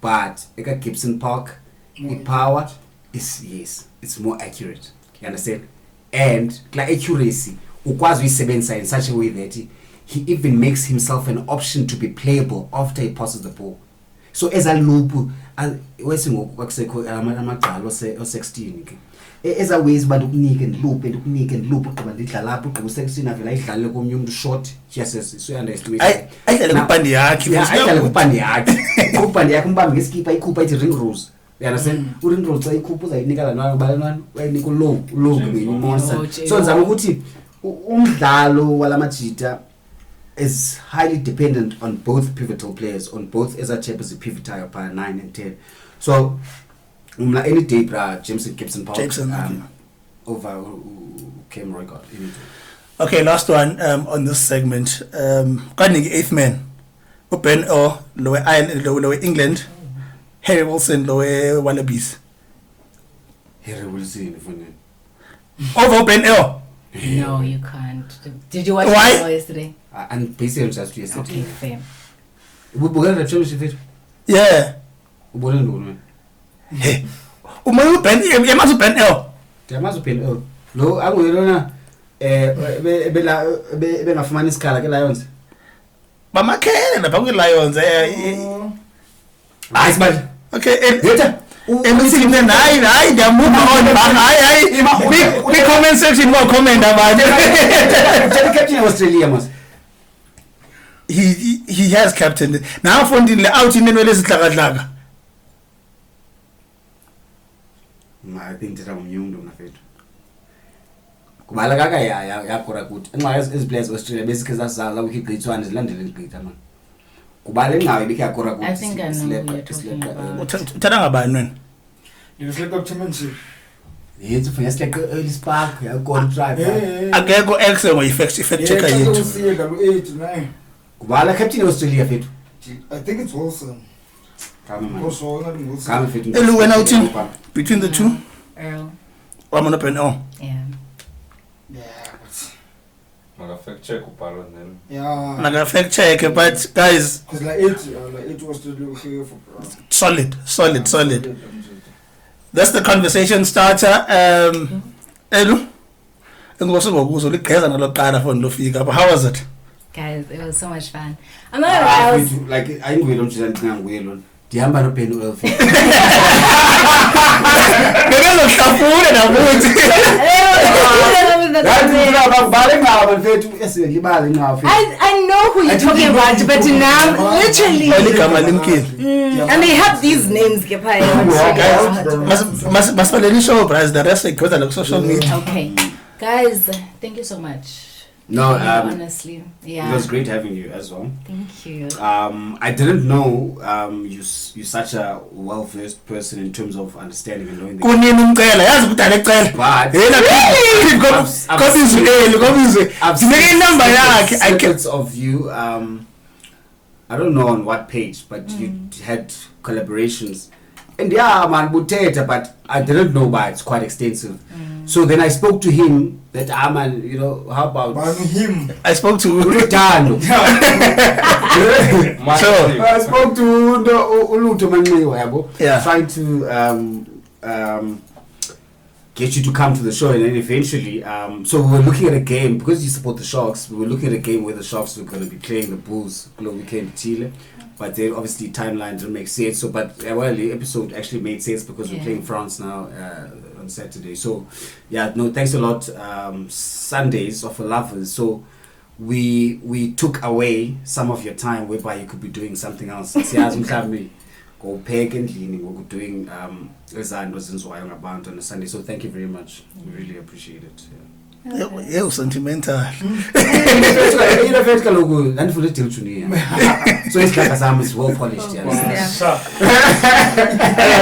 but eka Gibson Park, the power is it's more accurate. You understand? And like accuracy, ukwazi uyisebenzisa in such a way that he even makes himself an option to be playable after he passes the ball. So as a loop, wesingokusekho amagqalo o16 ke. As a ways but ukunike and loop ugqiba lidlala lapho ugqiba u16 avela idlale komnye umuntu short. Yes, so you understand. Ayidlale kupandi yakhe. Ayidlale kupandi yakhe. Kupandi yakhe umbambe ngeskipa ikhupha ithi ring rules. You understand? Ring rules ayikhupha uzayinika lanwana wayinika low monster. So nzama ukuthi umdlalo walamajita is highly dependent on both pivotal players, on both as a chap as a pivotal par 9 and 10. So any day James and Gibson Park over Cam Roygard. Okay, last one on this segment. Kaningi 8th man. Open or lower England. Harry Wilson lower Wallabies. Harry Wilson over Open L. No, you can't. Did you watch Why? Yesterday? And basically just yesterday. Okay, fair. We began the championship. Yeah. Hey. Umayu Ben yamazu Ben L. Yamazu Ben L. Lo anguyona bengafumana isikhala ke Lions. Bamakhele lapha ku Lions Nice man. Okay, later. Everything then I move on. Big comment section more comment about the captain of Australia must. he has captained. Now fundile out inenwele esihlakadlaka. I think ndithetha ngomnyundo mnafethu. Kubala kaka yakora ukuthi enxa eziplayers Australia basically zasaza ukugqithwana zilandele igqitha man. Kubala enxa ibikhe yakora ukuthi. I think I know what you're talking about. Uthanda ngabani wena? You select up championship. Yethu for like early spark yakora drive. Akekho X ngoyifact checker yethu. Yeah, 8 9. Kubala captain Australia fethu. I think it's Wilson. Come man. Also, not Wilson. Come fethu. Elu wena uthini? Between the two? Earl. Wamona pen oh. Yeah. Yeah, but Maka fact check upalo then. yeah. Naga fact check, but guys, Because like 8 was to do here for. solid. That's the conversation starter. Elu, ngokuzo ligeza naloqala for ndofika. But how was it? Guys, it was so much fun. I'm not gonna lie, I was Like ayingwelo nje ngangwelo. Ndihamba no pen oil. Ngelohlafuna nabuthi. I know who you're talking about, but now, literally, Ligama limkile. and they have these names, Gepai. Masipaleni show, guys. The rest goes on social media. Okay, guys, thank you so much. No, Honestly, yeah. it was great having you as well. Thank you. I didn't know you're such a well-versed person in terms of understanding and knowing the Kunini umcela, yazi kudala ecela. But Yena kobizwe. Sineke number yakhe. I secrets of you. I don't know on what page, but you had collaborations. And yeah, man, buteta, but I didn't know, but it's quite extensive. So then I spoke to him that man, you know, how about him? I spoke to Rutano. I spoke to Uluto Manwebo, Yeah. trying to get you to come to the show, and then eventually, so we were looking at a game because you support the Sharks. We were looking at a game where the Sharks were going to be playing the Bulls, we came to Chile, but then obviously timeline didn't make sense. So, but well, the episode actually made sense because we're playing France now on Saturday. So, yeah, no, thanks a lot. Sundays of lovers. So, we took away some of your time whereby you could be doing something else. Go peg and cleaning, we're doing on a Sunday. So thank you very much. We really appreciate it. Yeah, sentimental. So it's like Assam is well polished. Yeah.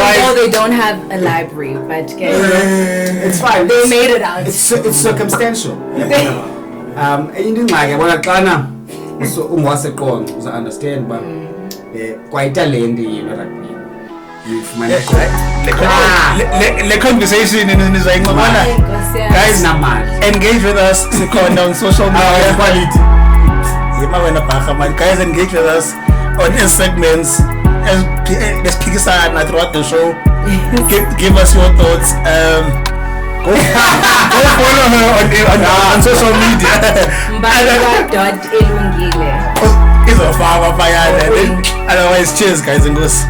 Although they don't have a library, but It's fine. they made it out. It's circumstantial. So understand, but quite a lady, you know that The conversation in his like, guys, engage with us. On social media. Guys, engage with us on these segments. Let's pick us out throughout the show. Give us your thoughts. Go follow her on social media. Otherwise, cheers, guys, and goes.